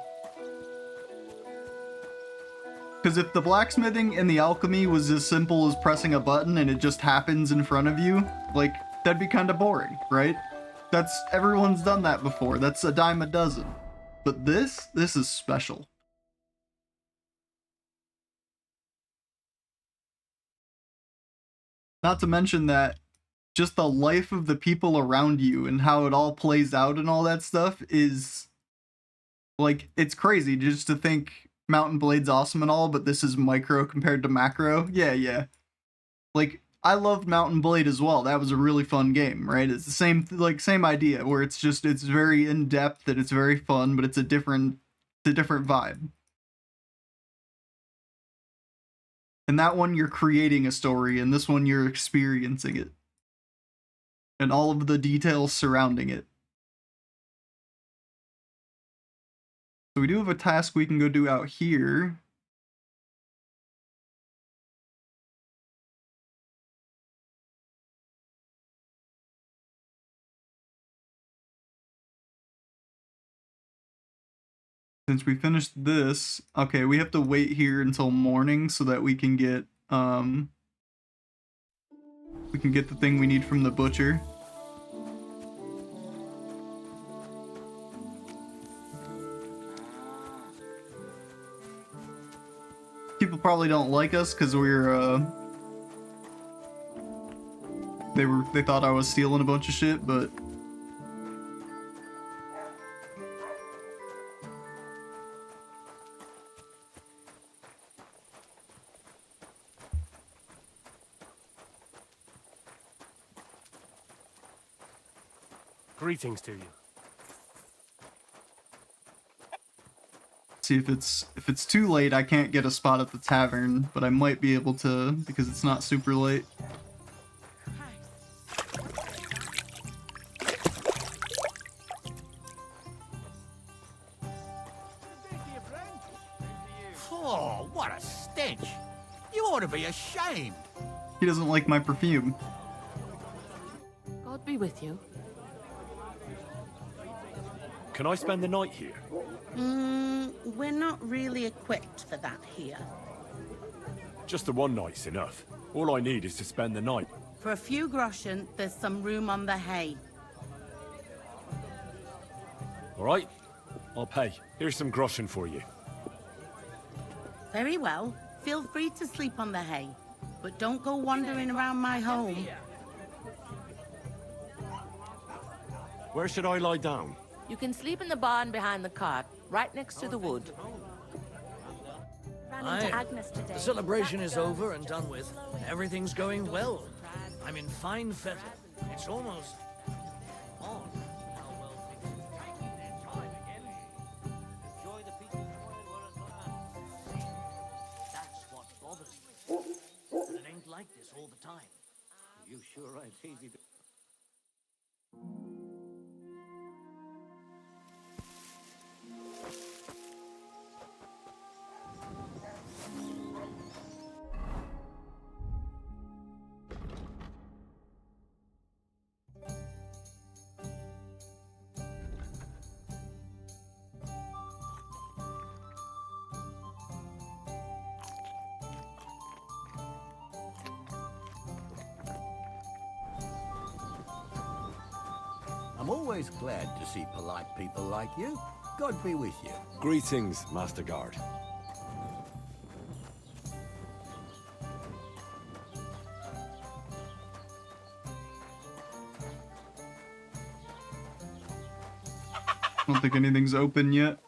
Because if the blacksmithing and the alchemy was as simple as pressing a button and it just happens in front of you, like, that'd be kind of boring, right? Everyone's done that before. That's a dime a dozen. But this is special. Not to mention that just the life of the people around you and how it all plays out and all that stuff is, like, it's crazy just to think Mountain Blade's awesome and all, but this is micro compared to macro. Yeah. Like, I loved Mountain Blade as well. That was a really fun game, right? It's the same idea where it's very in-depth and it's very fun, but it's a different vibe. And that one you're creating a story, and this one you're experiencing it. And all of the details surrounding it. So we do have a task we can go do out here. Since we finished this, okay, we have to wait here until morning so that we can get the thing we need from the butcher. People probably don't like us because we're they thought I was stealing a bunch of shit, but Greetings to you. see if it's too late. I can't get a spot at the tavern, but I might be able to because it's not super late. Oh, what a stench! You ought to be ashamed. He doesn't like my perfume. God be with you. Can I spend the night here? We're not really equipped for that here. Just the one night's enough. All I need is to spend the night. For a few groschen, there's some room on the hay. All right? I'll pay. Here's some groschen for you. Very well. Feel free to sleep on the hay, but don't go wandering around my home. Where should I lie down? You can sleep in the barn behind the cart, right next to the wood. Ran into Agnes today. The celebration is over and done with. Everything's going well. I'm in fine fettle. It's almost on. That's what bothers me. But it ain't like this all the time. You sure ain't easy to... I'm always glad to see polite people like you. God be with you. Greetings, Master Guard. I don't think anything's open yet.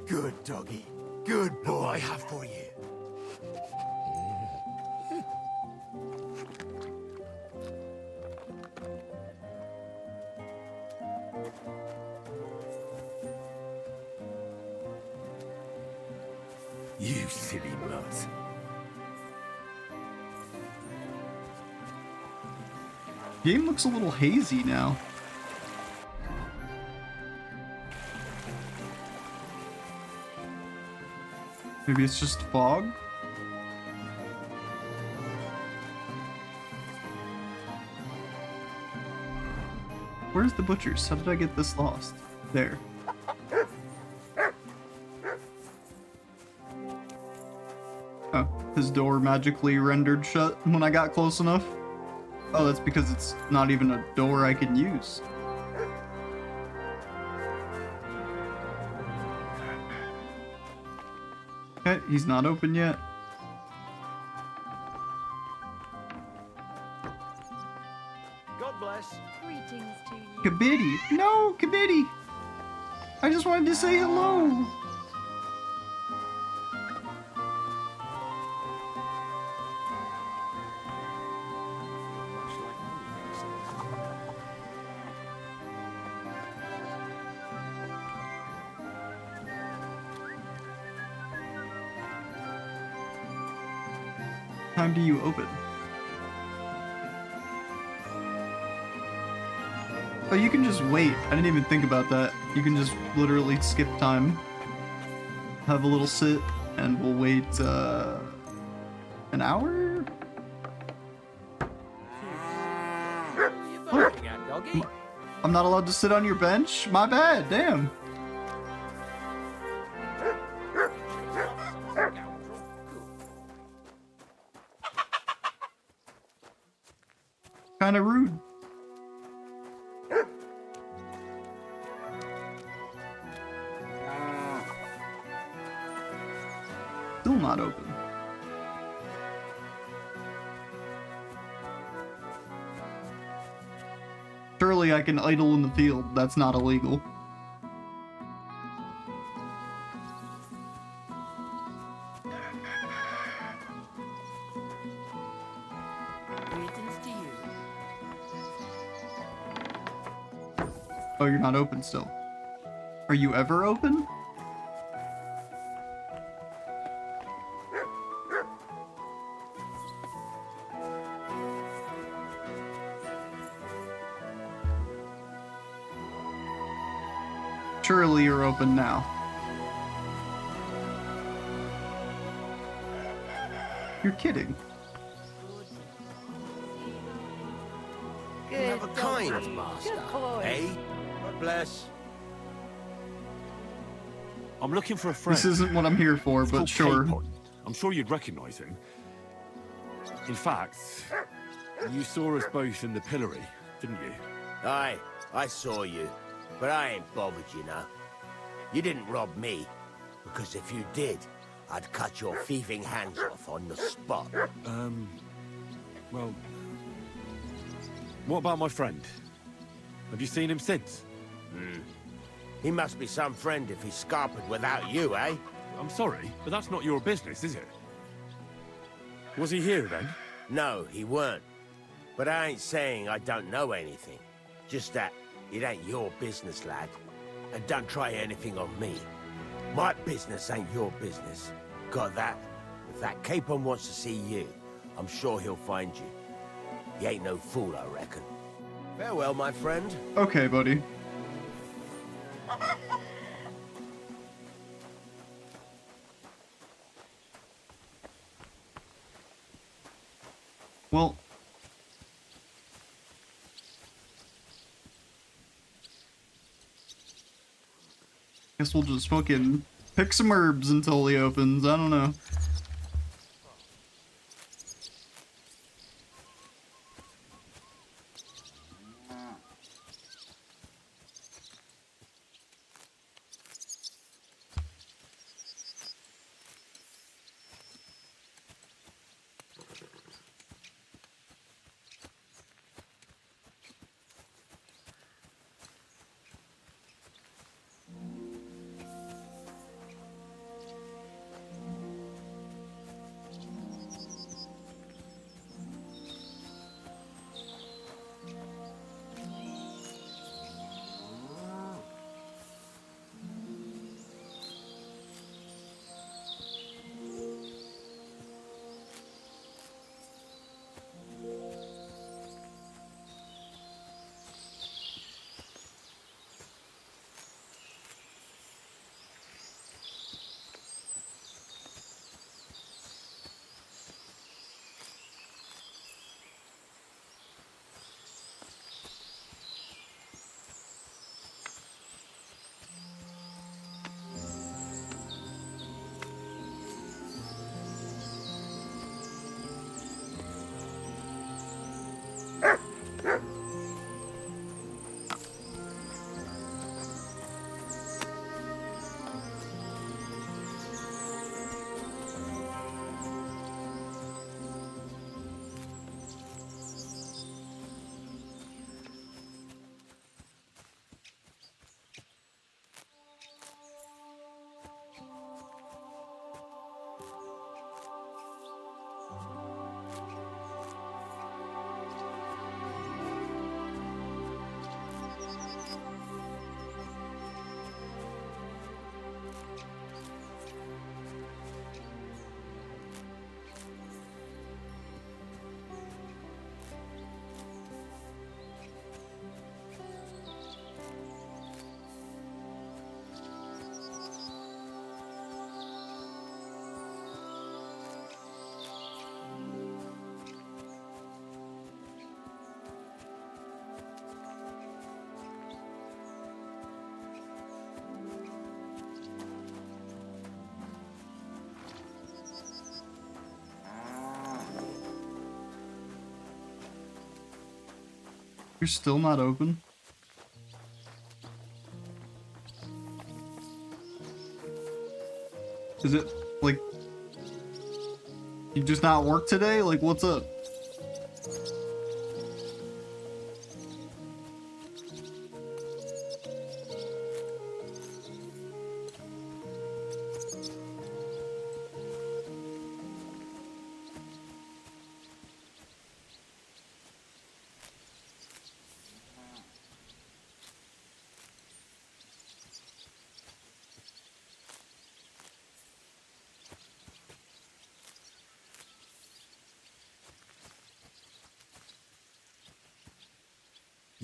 Good doggy. Good boy. What I have for you. You silly mutt. Game looks a little hazy now. Maybe it's just fog? Where's the butcher's? How did I get this lost? There. Oh, his door magically rendered shut when I got close enough. Oh, that's because it's not even a door I can use. Okay, he's not open yet. God bless. Greetings to you. Kabitty! No, Kabitty! I just wanted to say hello! Time do you open? Oh, you can just wait. I didn't even think about that. You can just literally skip time. Have a little sit, and we'll wait, an hour? I'm not allowed to sit on your bench? My bad, damn. Kinda rude. Still not open. Surely I can idle in the field. That's not illegal. Greetings to you. Oh, you're not open still. Are you ever open? Surely you're open now. You're kidding. Good Have a kind doggy. master. Good boy. Hey? God bless. I'm looking for a friend. This isn't what I'm here for, It's but called sure. Capon. I'm sure you'd recognize him. In fact, you saw us both in the pillory, didn't you? Aye, I saw you. But I ain't bothered, you know. You didn't rob me. Because if you did, I'd cut your thieving hands off on the spot. Well, what about my friend? Have you seen him since? He must be some friend if he's scarpered without you, eh? I'm sorry, but that's not your business, is it? Was he here then? No, he weren't. But I ain't saying I don't know anything. Just that it ain't your business, lad. And don't try anything on me. My business ain't your business. Got that? If that Capon wants to see you, I'm sure he'll find you. He ain't no fool, I reckon. Farewell, my friend. Okay, buddy. Well, Guess we'll just fucking pick some herbs until he opens. I don't know. You're still not open? Is it, like, you just not work today? Like, what's up?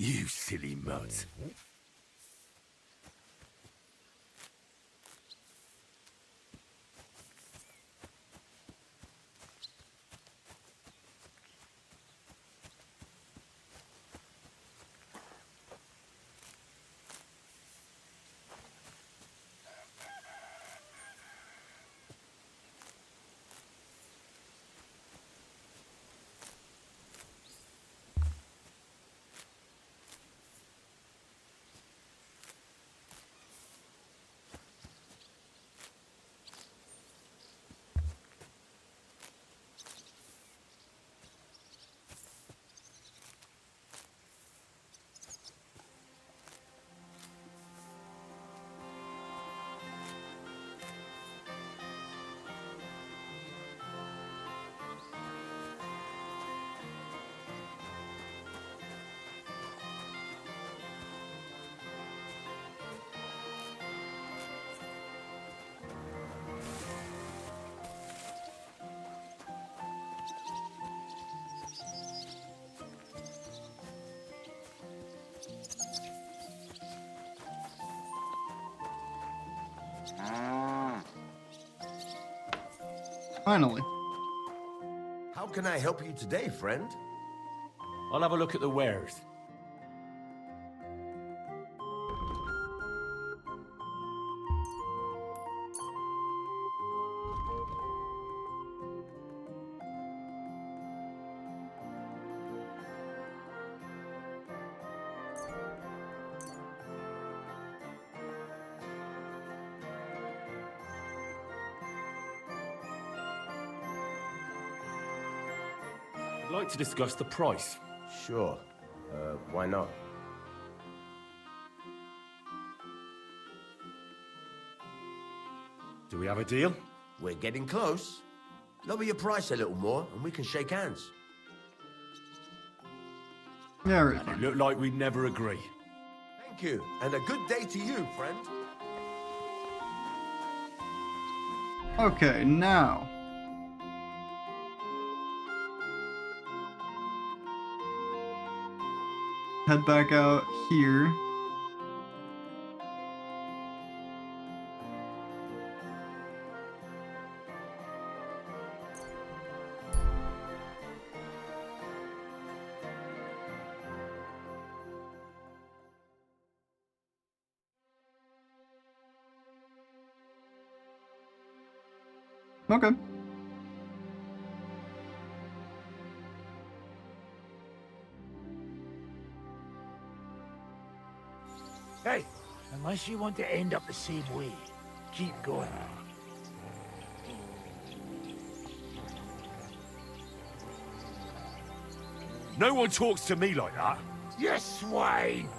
You silly mutt. Finally. How can I help you today, friend? I'll have a look at the wares. I'd like to discuss the price. Sure. Why not? Do we have a deal? We're getting close. Lower your price a little more, and we can shake hands. Yeah, right. And it looked like we'd never agree. Thank you, and a good day to you, friend. Okay, now. Head back out here. Okay. Hey, unless you want to end up the same way, keep going. No one talks to me like that. You swine!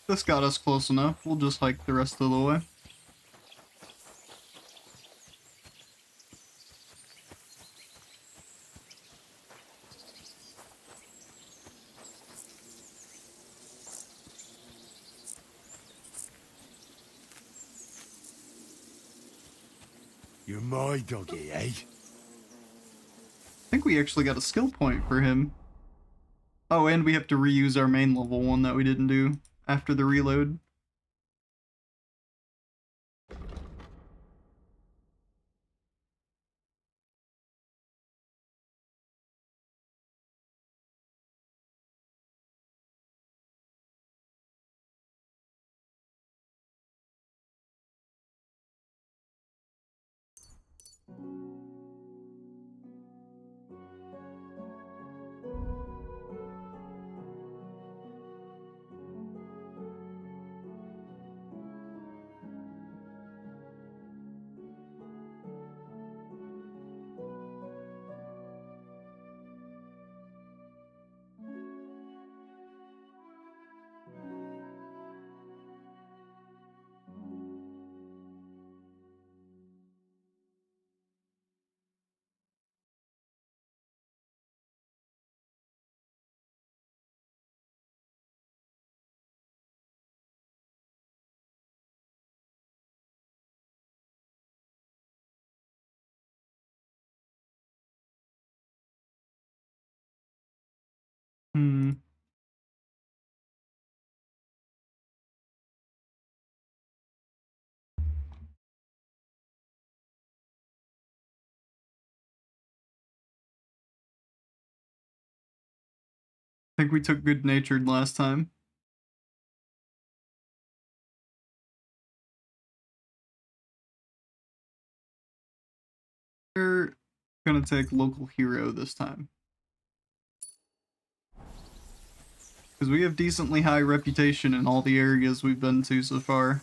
This got us close enough. We'll just hike the rest of the way. You're my doggy, eh? I think we actually got a skill point for him. Oh, and we have to reuse our main level one that we didn't do after the reload. Hmm. I think we took good-natured last time. We're gonna take local hero this time. Because we have decently high reputation in all the areas we've been to so far.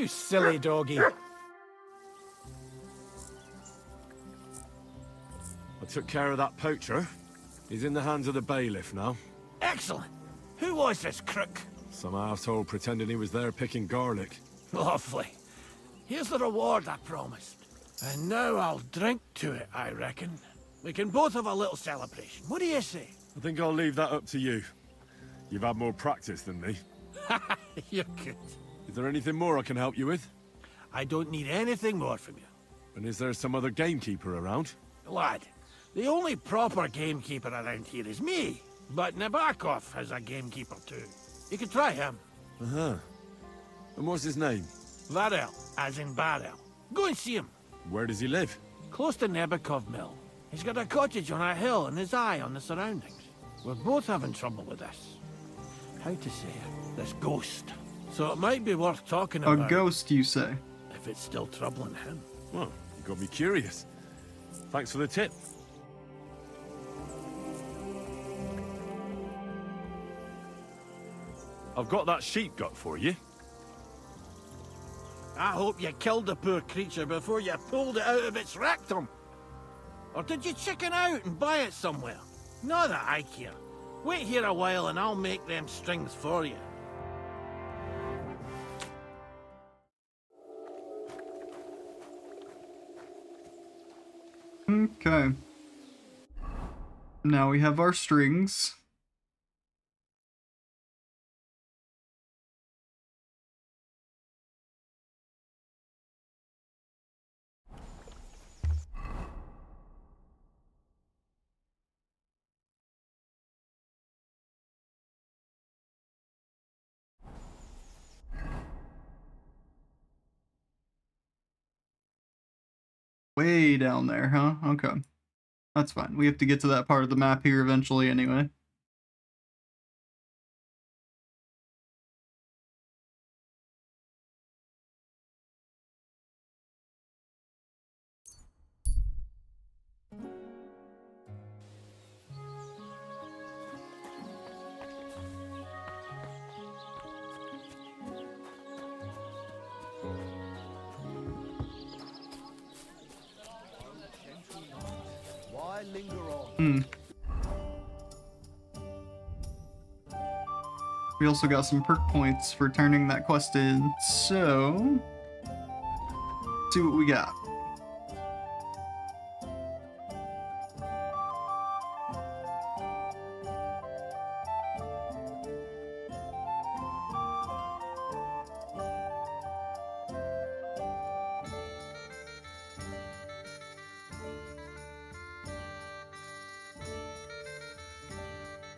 You silly doggy. I took care of that poacher. He's in the hands of the bailiff now. Excellent. Who was this crook? Some asshole pretending he was there picking garlic. Lovely. Here's the reward I promised. And now I'll drink to it, I reckon. We can both have a little celebration. What do you say? I think I'll leave that up to you. You've had more practice than me. You're good. Is there anything more I can help you with? I don't need anything more from you. And is there some other gamekeeper around? Lad, the only proper gamekeeper around here is me. But Nabokov has a gamekeeper too. You could try him. Uh-huh. And what's his name? Varel, as in barrel. Go and see him. Where does he live? Close to Nebokov Mill. He's got a cottage on a hill and his eye on the surroundings. We're both having trouble with this. How to say it? This ghost. So it might be worth talking A about. ghost, you say? If it's still troubling him. Well, you got me curious. Thanks for the tip. I've got that sheep gut for you. I hope you killed the poor creature before you pulled it out of its rectum. Or did you chicken out and buy it somewhere? Not that I care. Wait here a while and I'll make them strings for you. Okay. Now we have our strings. Way down there, huh? Okay. That's fine. We have to get to that part of the map here eventually anyway. Why linger on? We also got some perk points for turning that quest in, so let's see what we got.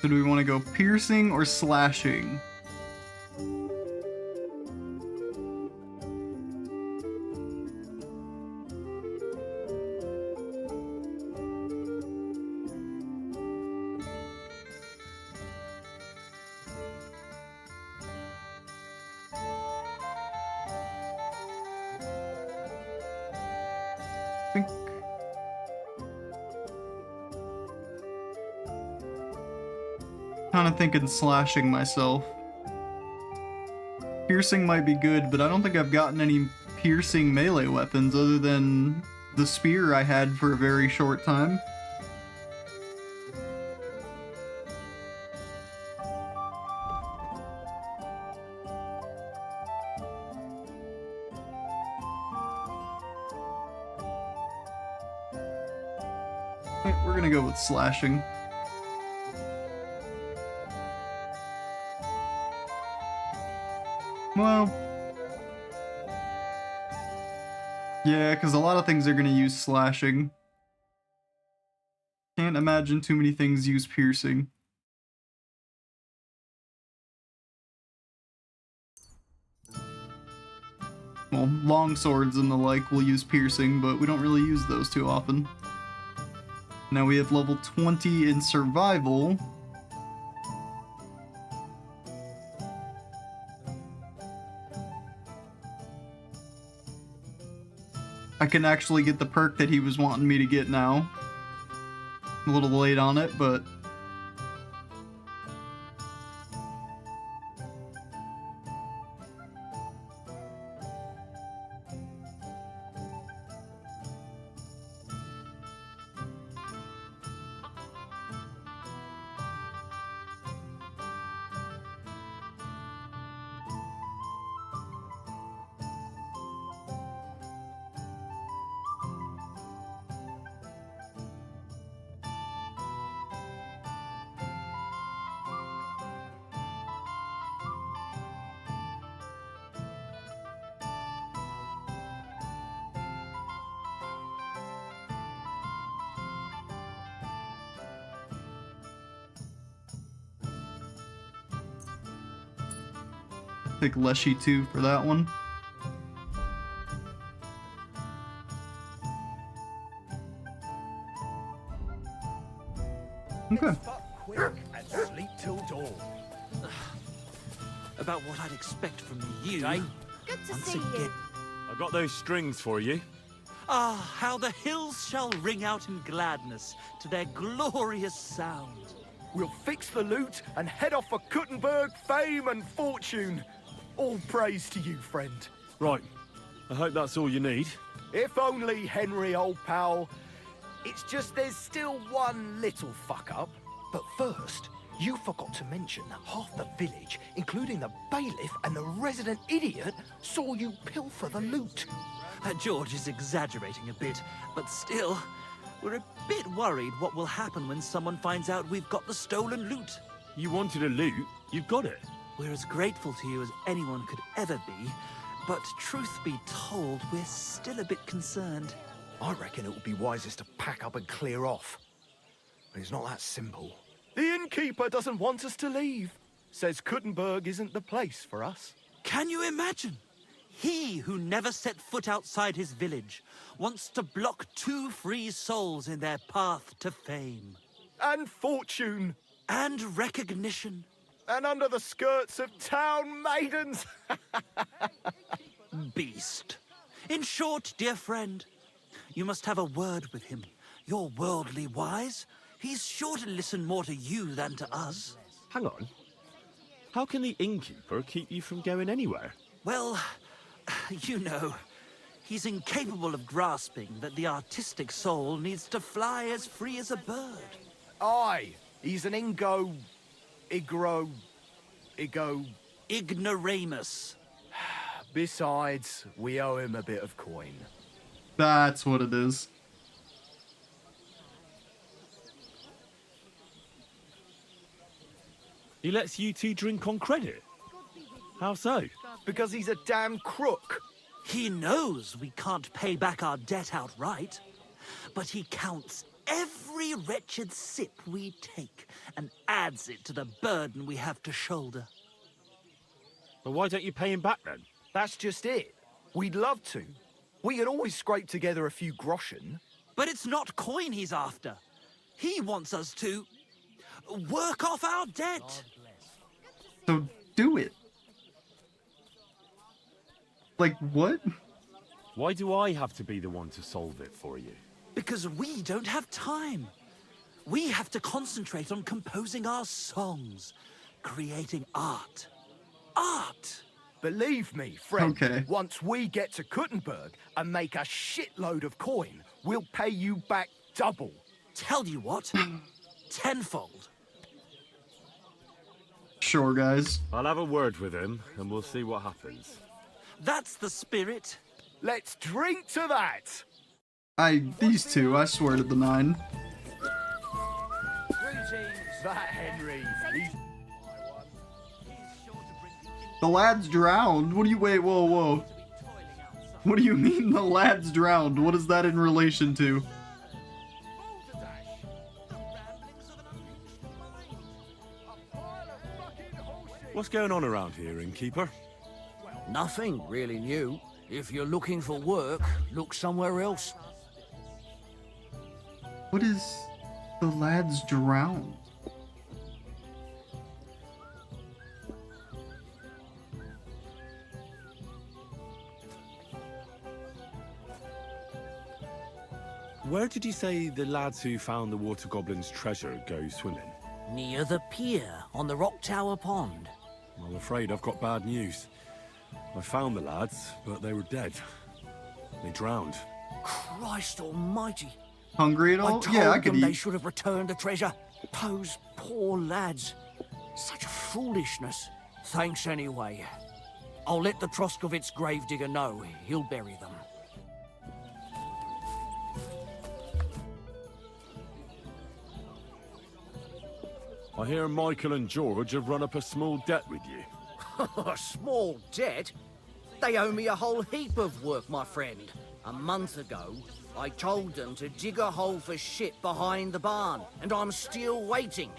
So do we want to go piercing or slashing? Kind of thinking slashing myself. Piercing might be good, but I don't think I've gotten any piercing melee weapons other than the spear I had for a very short time. We're gonna go with slashing. Well, yeah, because a lot of things are going to use slashing. Can't imagine too many things use piercing. Well, long swords and the like will use piercing, but we don't really use those too often. Now we have level 20 in survival. I can actually get the perk that he was wanting me to get now. A little late on it, but... Pick Leshy 2 for that one. Okay. Quick and sleep till dawn. About what I'd expect from you. Good to Once see again. you. I got those strings for you. Ah, how the hills shall ring out in gladness to their glorious sound. We'll fix the loot and head off for Kuttenberg, fame and fortune. All praise to you, friend. Right. I hope that's all you need. If only, Henry, old pal. It's just there's still one little fuck-up. But first, you forgot to mention that half the village, including the bailiff and the resident idiot, saw you pilfer the loot. George is exaggerating a bit, but still, we're a bit worried what will happen when someone finds out we've got the stolen loot. You wanted a loot, you've got it. We're as grateful to you as anyone could ever be, but truth be told, we're still a bit concerned. I reckon it would be wisest to pack up and clear off. But it's not that simple. The innkeeper doesn't want us to leave. Says Kuttenberg isn't the place for us. Can you imagine? He who never set foot outside his village wants to block 2 free souls in their path to fame. And fortune. And recognition. And under the skirts of town maidens. Beast. In short, dear friend, you must have a word with him. You're worldly wise. He's sure to listen more to you than to us. Hang on. How can the innkeeper keep you from going anywhere? Well, you know, he's incapable of grasping that the artistic soul needs to fly as free as a bird. Aye, he's an Ignoramus. Besides, we owe him a bit of coin. That's what it is. He lets you two drink on credit? How so? Because he's a damn crook. He knows we can't pay back our debt outright, but he counts every wretched sip we take and adds it to the burden we have to shoulder. Well, why don't you pay him back then? That's just it. We'd love to. We could always scrape together a few groschen. But it's not coin he's after. He wants us to work off our debt. So do it. Like, what? Why do I have to be the one to solve it for you? Because we don't have time. We have to concentrate on composing our songs, creating art. Art! Believe me, friend, Okay. Once we get to Kuttenberg and make a shitload of coin, we'll pay you back double. Tell you what, tenfold. Sure, guys. I'll have a word with him, and we'll see what happens. That's the spirit. Let's drink to that. These two, I swear to the 9. That Henry. The lad's drowned. What do you wait? Whoa, whoa. What do you mean the lad's drowned? What is that in relation to? What's going on around here, innkeeper? Nothing really new. If you're looking for work, look somewhere else. What is the lad's drowned? Where did you say the lads who found the water goblin's treasure go swimming? Near the pier on the Rock Tower Pond. I'm afraid I've got bad news. I found the lads, but they were dead. They drowned. Christ almighty. Hungry at all? I told Yeah, I could them they eat. should have returned the treasure. Those poor lads. Such foolishness. Thanks anyway. I'll let the Troskovitz gravedigger know. He'll bury them. I hear Michael and George have run up a small debt with you. A small debt? They owe me a whole heap of work, my friend. A month ago, I told them to dig a hole for shit behind the barn, and I'm still waiting.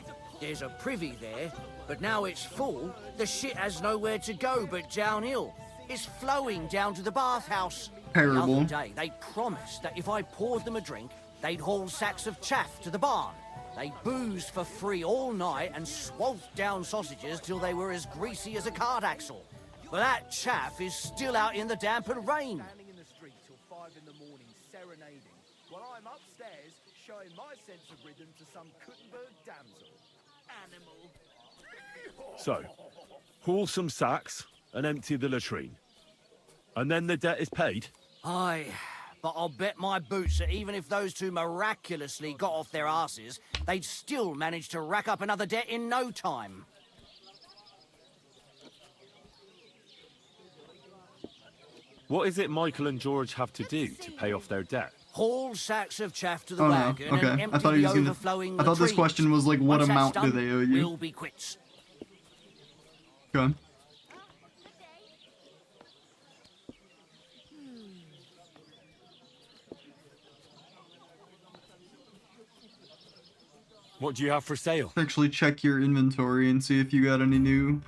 There's a privy there, but now it's full, the shit has nowhere to go but downhill. It's flowing down to the bathhouse. Terrible. The other day, they promised that if I poured them a drink, they'd haul sacks of chaff to the barn. They boozed for free all night and swathed down sausages till they were as greasy as a cart axle. But that chaff is still out in the damp and rain. Standing in the street till 5 in the morning serenading, while I'm upstairs showing my sense of rhythm to some Kuttenberg damsel. Animal. So, haul some sacks and empty the latrine. And then the debt is paid? Aye, but I'll bet my boots that even if those two miraculously got off their asses, they'd still manage to rack up another debt in no time. What is it Michael and George have to do to pay off their debt? Haul sacks of chaff to the Oh no. wagon and Okay. empty I thought he the was gonna. overflowing I thought this latrines. question was like, what Once that's amount do done, they owe you? We'll be quits. Go on. What do you have for sale? Actually, check your inventory and see if you got any new.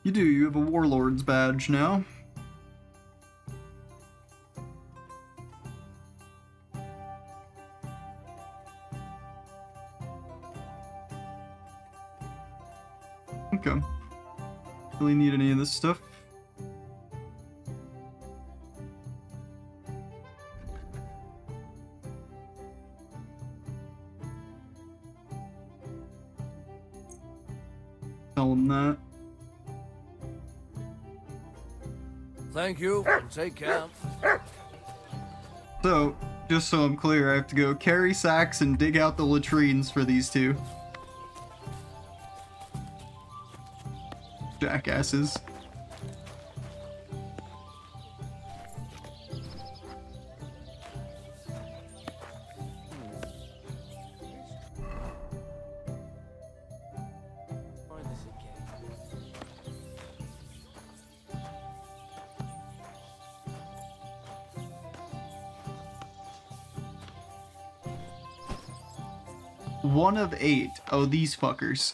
You do. You have a warlord's badge now. Okay. Really need any of this stuff? Tell him that. Thank you, and take care. So, just so I'm clear, I have to go carry sacks and dig out the latrines for these two. Jackasses. One of 8. Oh, these fuckers.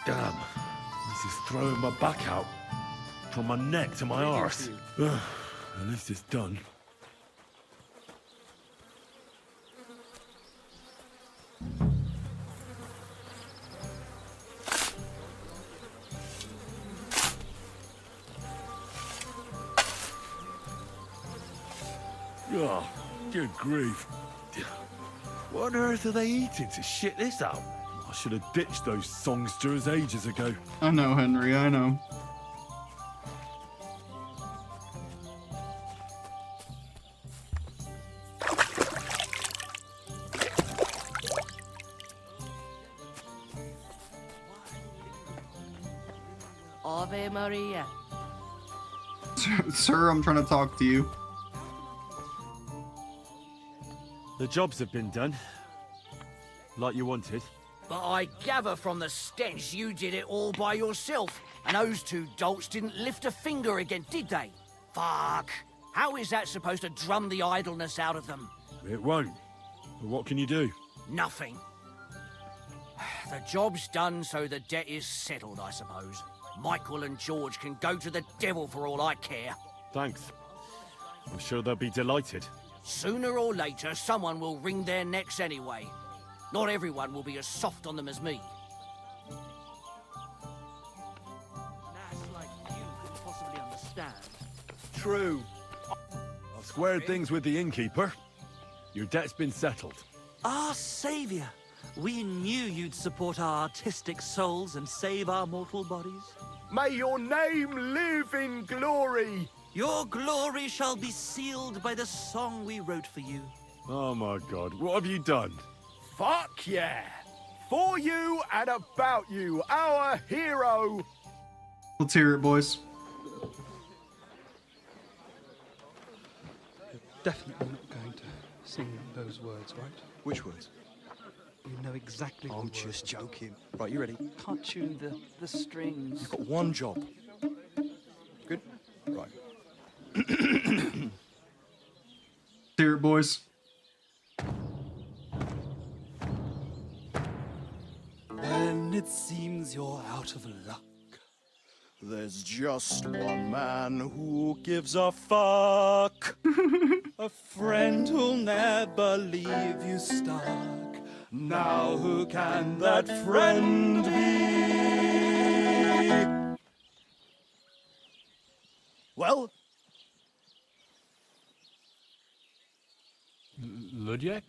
Damn, this is throwing my back out. from my neck to my arse. At least it's done. Oh, good grief. What on earth are they eating to shit this out? I should have ditched those songsters ages ago. I know, Henry, I know. Ave Maria. Sir, I'm trying to talk to you. The jobs have been done. Like you wanted. But I gather from the stench you did it all by yourself. And those two dolts didn't lift a finger again, did they? Fuck. How is that supposed to drum the idleness out of them? It won't. But what can you do? Nothing. The job's done, so the debt is settled, I suppose. Michael and George can go to the devil for all I care. Thanks. I'm sure they'll be delighted. Sooner or later, someone will wring their necks anyway. Not everyone will be as soft on them as me. Nass like you could possibly understand. True. I've squared things with the innkeeper. Your debt's been settled. Our savior. We knew you'd support our artistic souls and save our mortal bodies. May your name live in glory. Your glory shall be sealed by the song we wrote for you. Oh my god, what have you done? Fuck yeah. For you and about you, our hero. Let's hear it, boys. Definitely not going to sing those words, right? Which words? You know exactly I'm the just words. joking. Right, you ready? Can't tune the strings. You've got one job. Good? Right. Let's hear it, boys. When it seems you're out of luck, there's just one man who gives a fuck. A friend who'll never leave you stuck. Now who can that friend be? Well, Ludiek?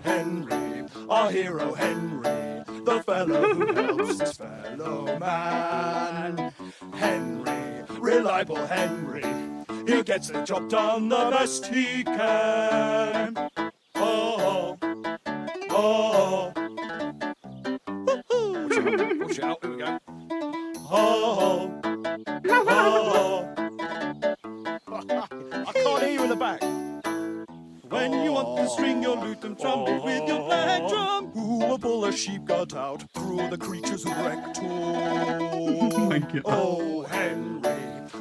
Henry, our hero Henry, the fellow who helps his fellow man. Henry, reliable Henry, he gets the job done the best he can. Oh, oh, oh. Push it out, here we go. Oh, oh. I can't hear you in the back. When you want to string your lute and trumpet with your bag drum, who will pull a sheep gut out through the creature's rectum? Oh, Henry,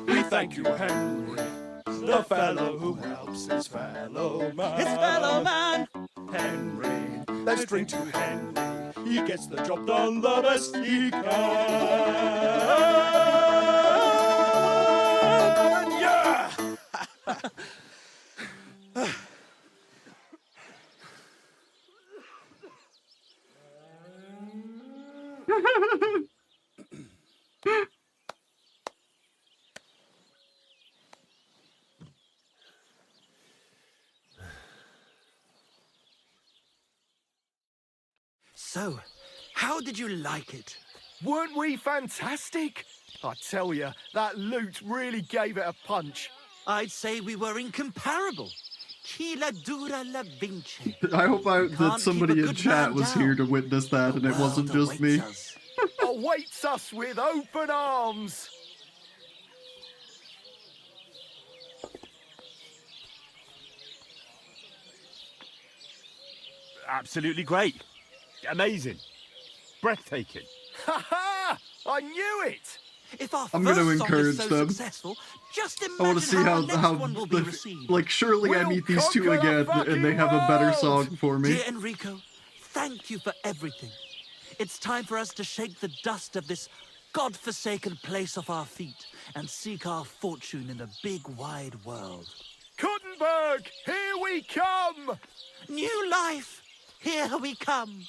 we thank you, Henry, the fellow who helps his fellow man. His fellow man! Henry, let's drink to Henry, he gets the job done the best he can. Yeah! So, how did you like it? Weren't we fantastic? I tell you, that loot really gave it a punch. I'd say we were incomparable. Chi la dura la vince. I hope that Can't somebody keep a in good chat man was down. here to witness that and it wasn't just me. Awaits us with open arms. Absolutely great. Amazing. Breathtaking. Ha ha! I knew it! If our I'm going to first song encourage is so them. successful, just I want imagine to see how how, the next one will be received. like, surely I We'll meet these two conquer the again and they have a better song for me. Dear Enrico, thank you for everything. It's time for us to shake the dust of this godforsaken place off our feet and seek our fortune in the big wide world. Kuttenberg, here we come! New life! Here we come!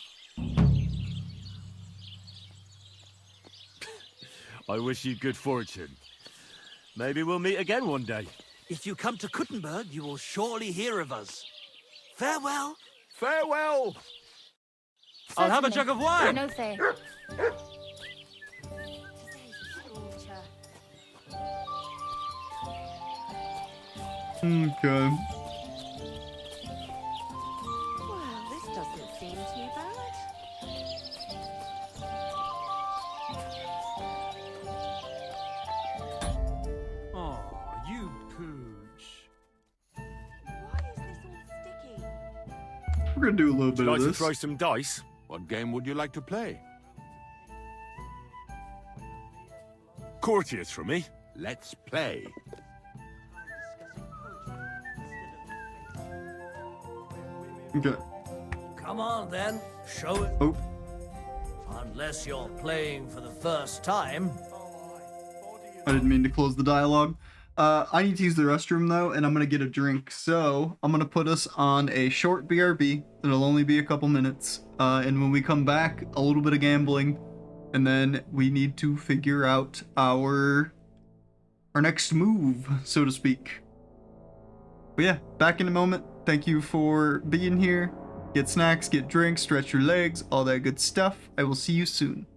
I wish you good fortune. Maybe we'll meet again one day. If you come to Kuttenberg, you will surely hear of us. Farewell! Farewell! I'll have a jug of wine! No fair. Okay. Well, this doesn't seem too bad. Oh, you pooch. Why is this all sticky? We're gonna do a little Would bit you of like to this. throw some dice? What game would you like to play? Courtiers for me. Let's play. Okay. Come on then, show it. Oh. Unless you're playing for the first time. I didn't mean to close the dialogue. I need to use the restroom though, and I'm gonna get a drink. So I'm gonna put us on a short BRB. It'll only be a couple minutes. And when we come back, a little bit of gambling, and then we need to figure out our next move, so to speak. But yeah, back in a moment. Thank you for being here. Get snacks, get drinks, stretch your legs, all that good stuff. I will see you soon.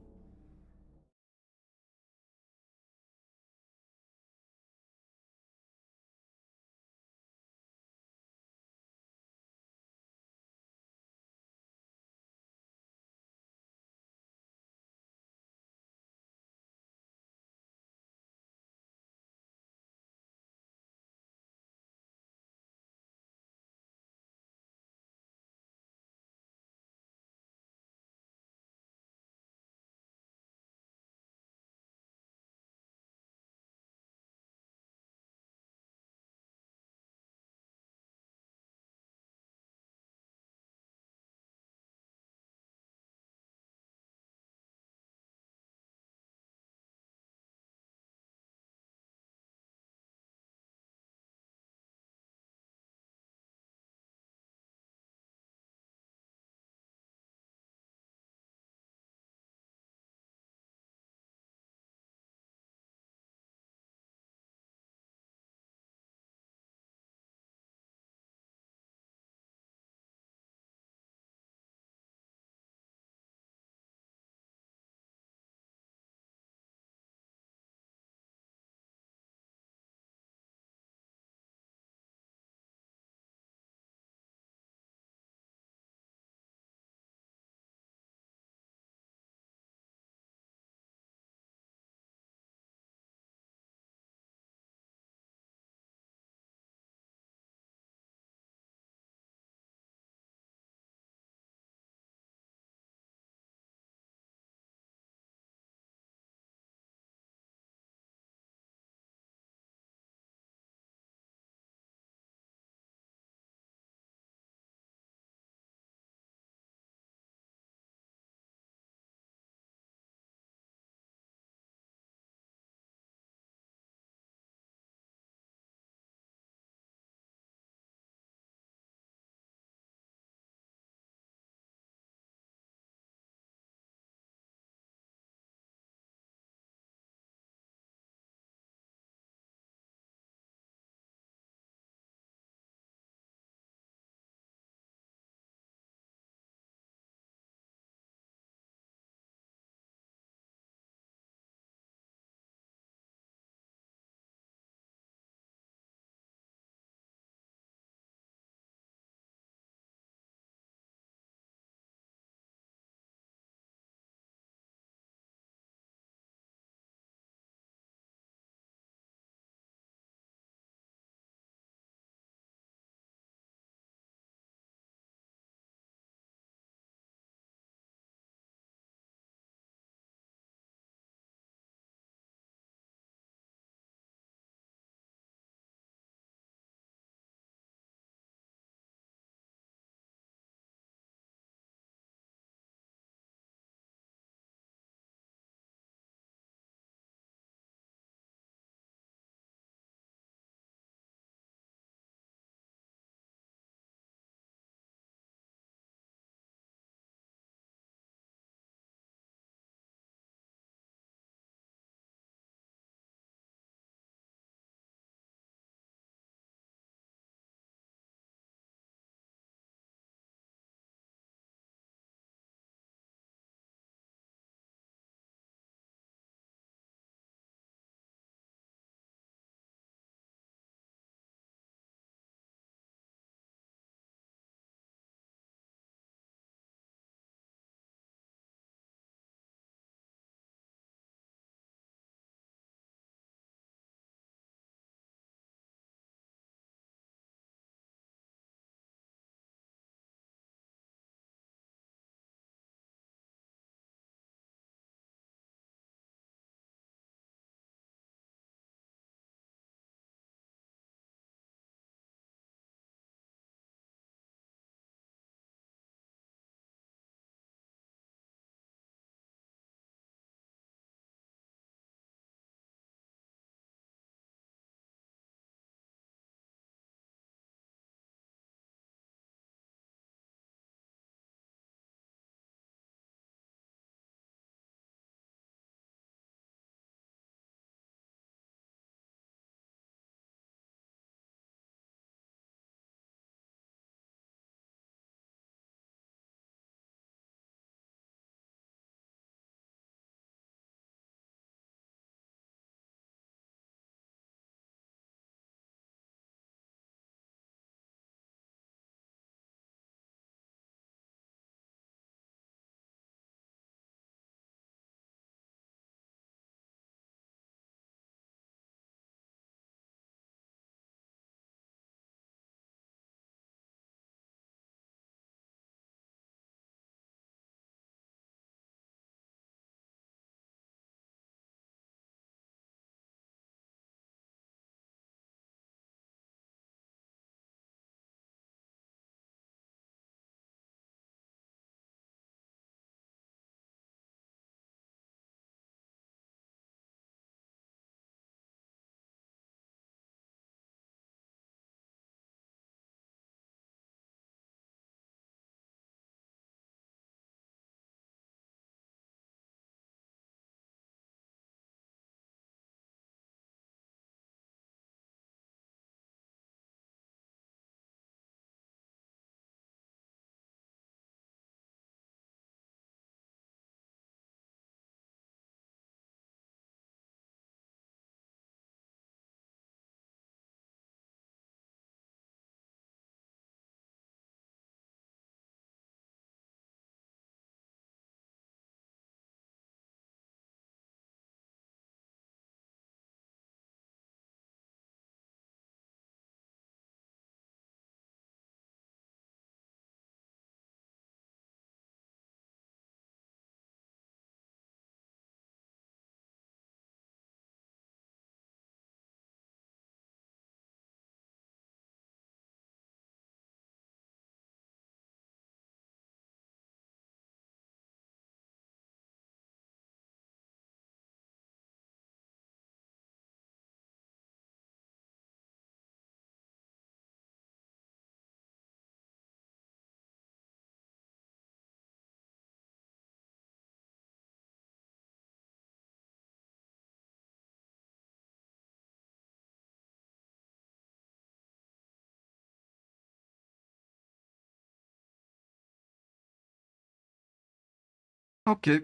Okay,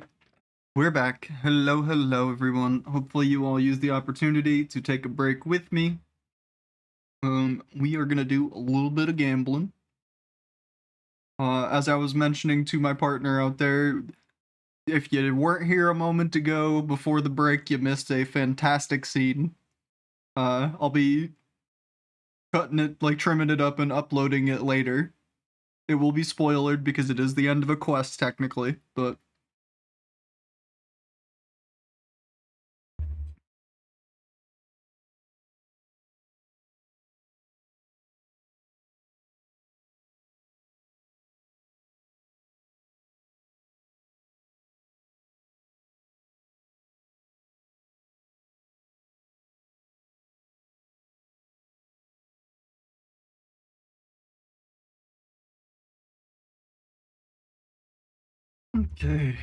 we're back. Hello, hello, everyone. Hopefully you all use the opportunity to take a break with me. We are gonna do a little bit of gambling. As I was mentioning to my partner out there, if you weren't here a moment ago before the break, you missed a fantastic scene. I'll be cutting it, like trimming it up and uploading it later. It will be spoilered because it is the end of a quest technically, but okay.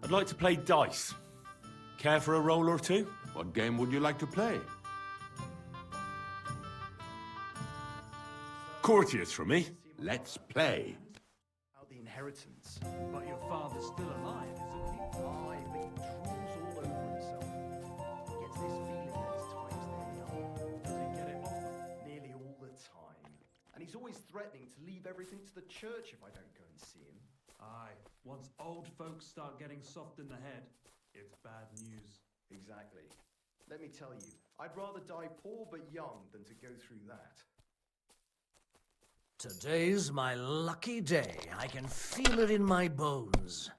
I'd like to play dice. Care for a roll or two? What game would you like to play? Courtiers for me. Let's play. The inheritance. But your father's still alive, isn't he? Aye, but he drools all over himself. He gets this feeling that his time's nearly up. Does he get it often? Nearly all the time. And he's always threatening to leave everything to the church if I don't go and see him. Aye, once old folks start getting soft in the head, it's bad news. Exactly. Let me tell you, I'd rather die poor but young than to go through that. Today's my lucky day. I can feel it in my bones.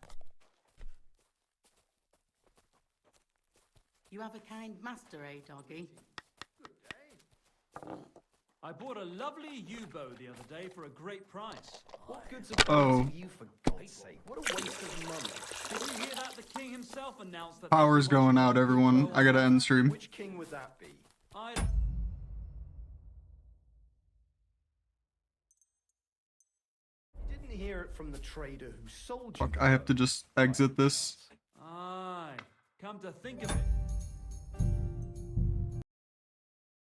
You have a kind master, eh, doggy? I bought a lovely U-bow the other day for a great price. What good's a Oh. you, for God's sake? What a waste of money. Did you hear that? The king himself announced that... Power's going out, everyone. I gotta end stream. Which king would that be? I... You didn't hear it from the trader who sold you. Fuck, I have to just exit this. Aye, come to think of it,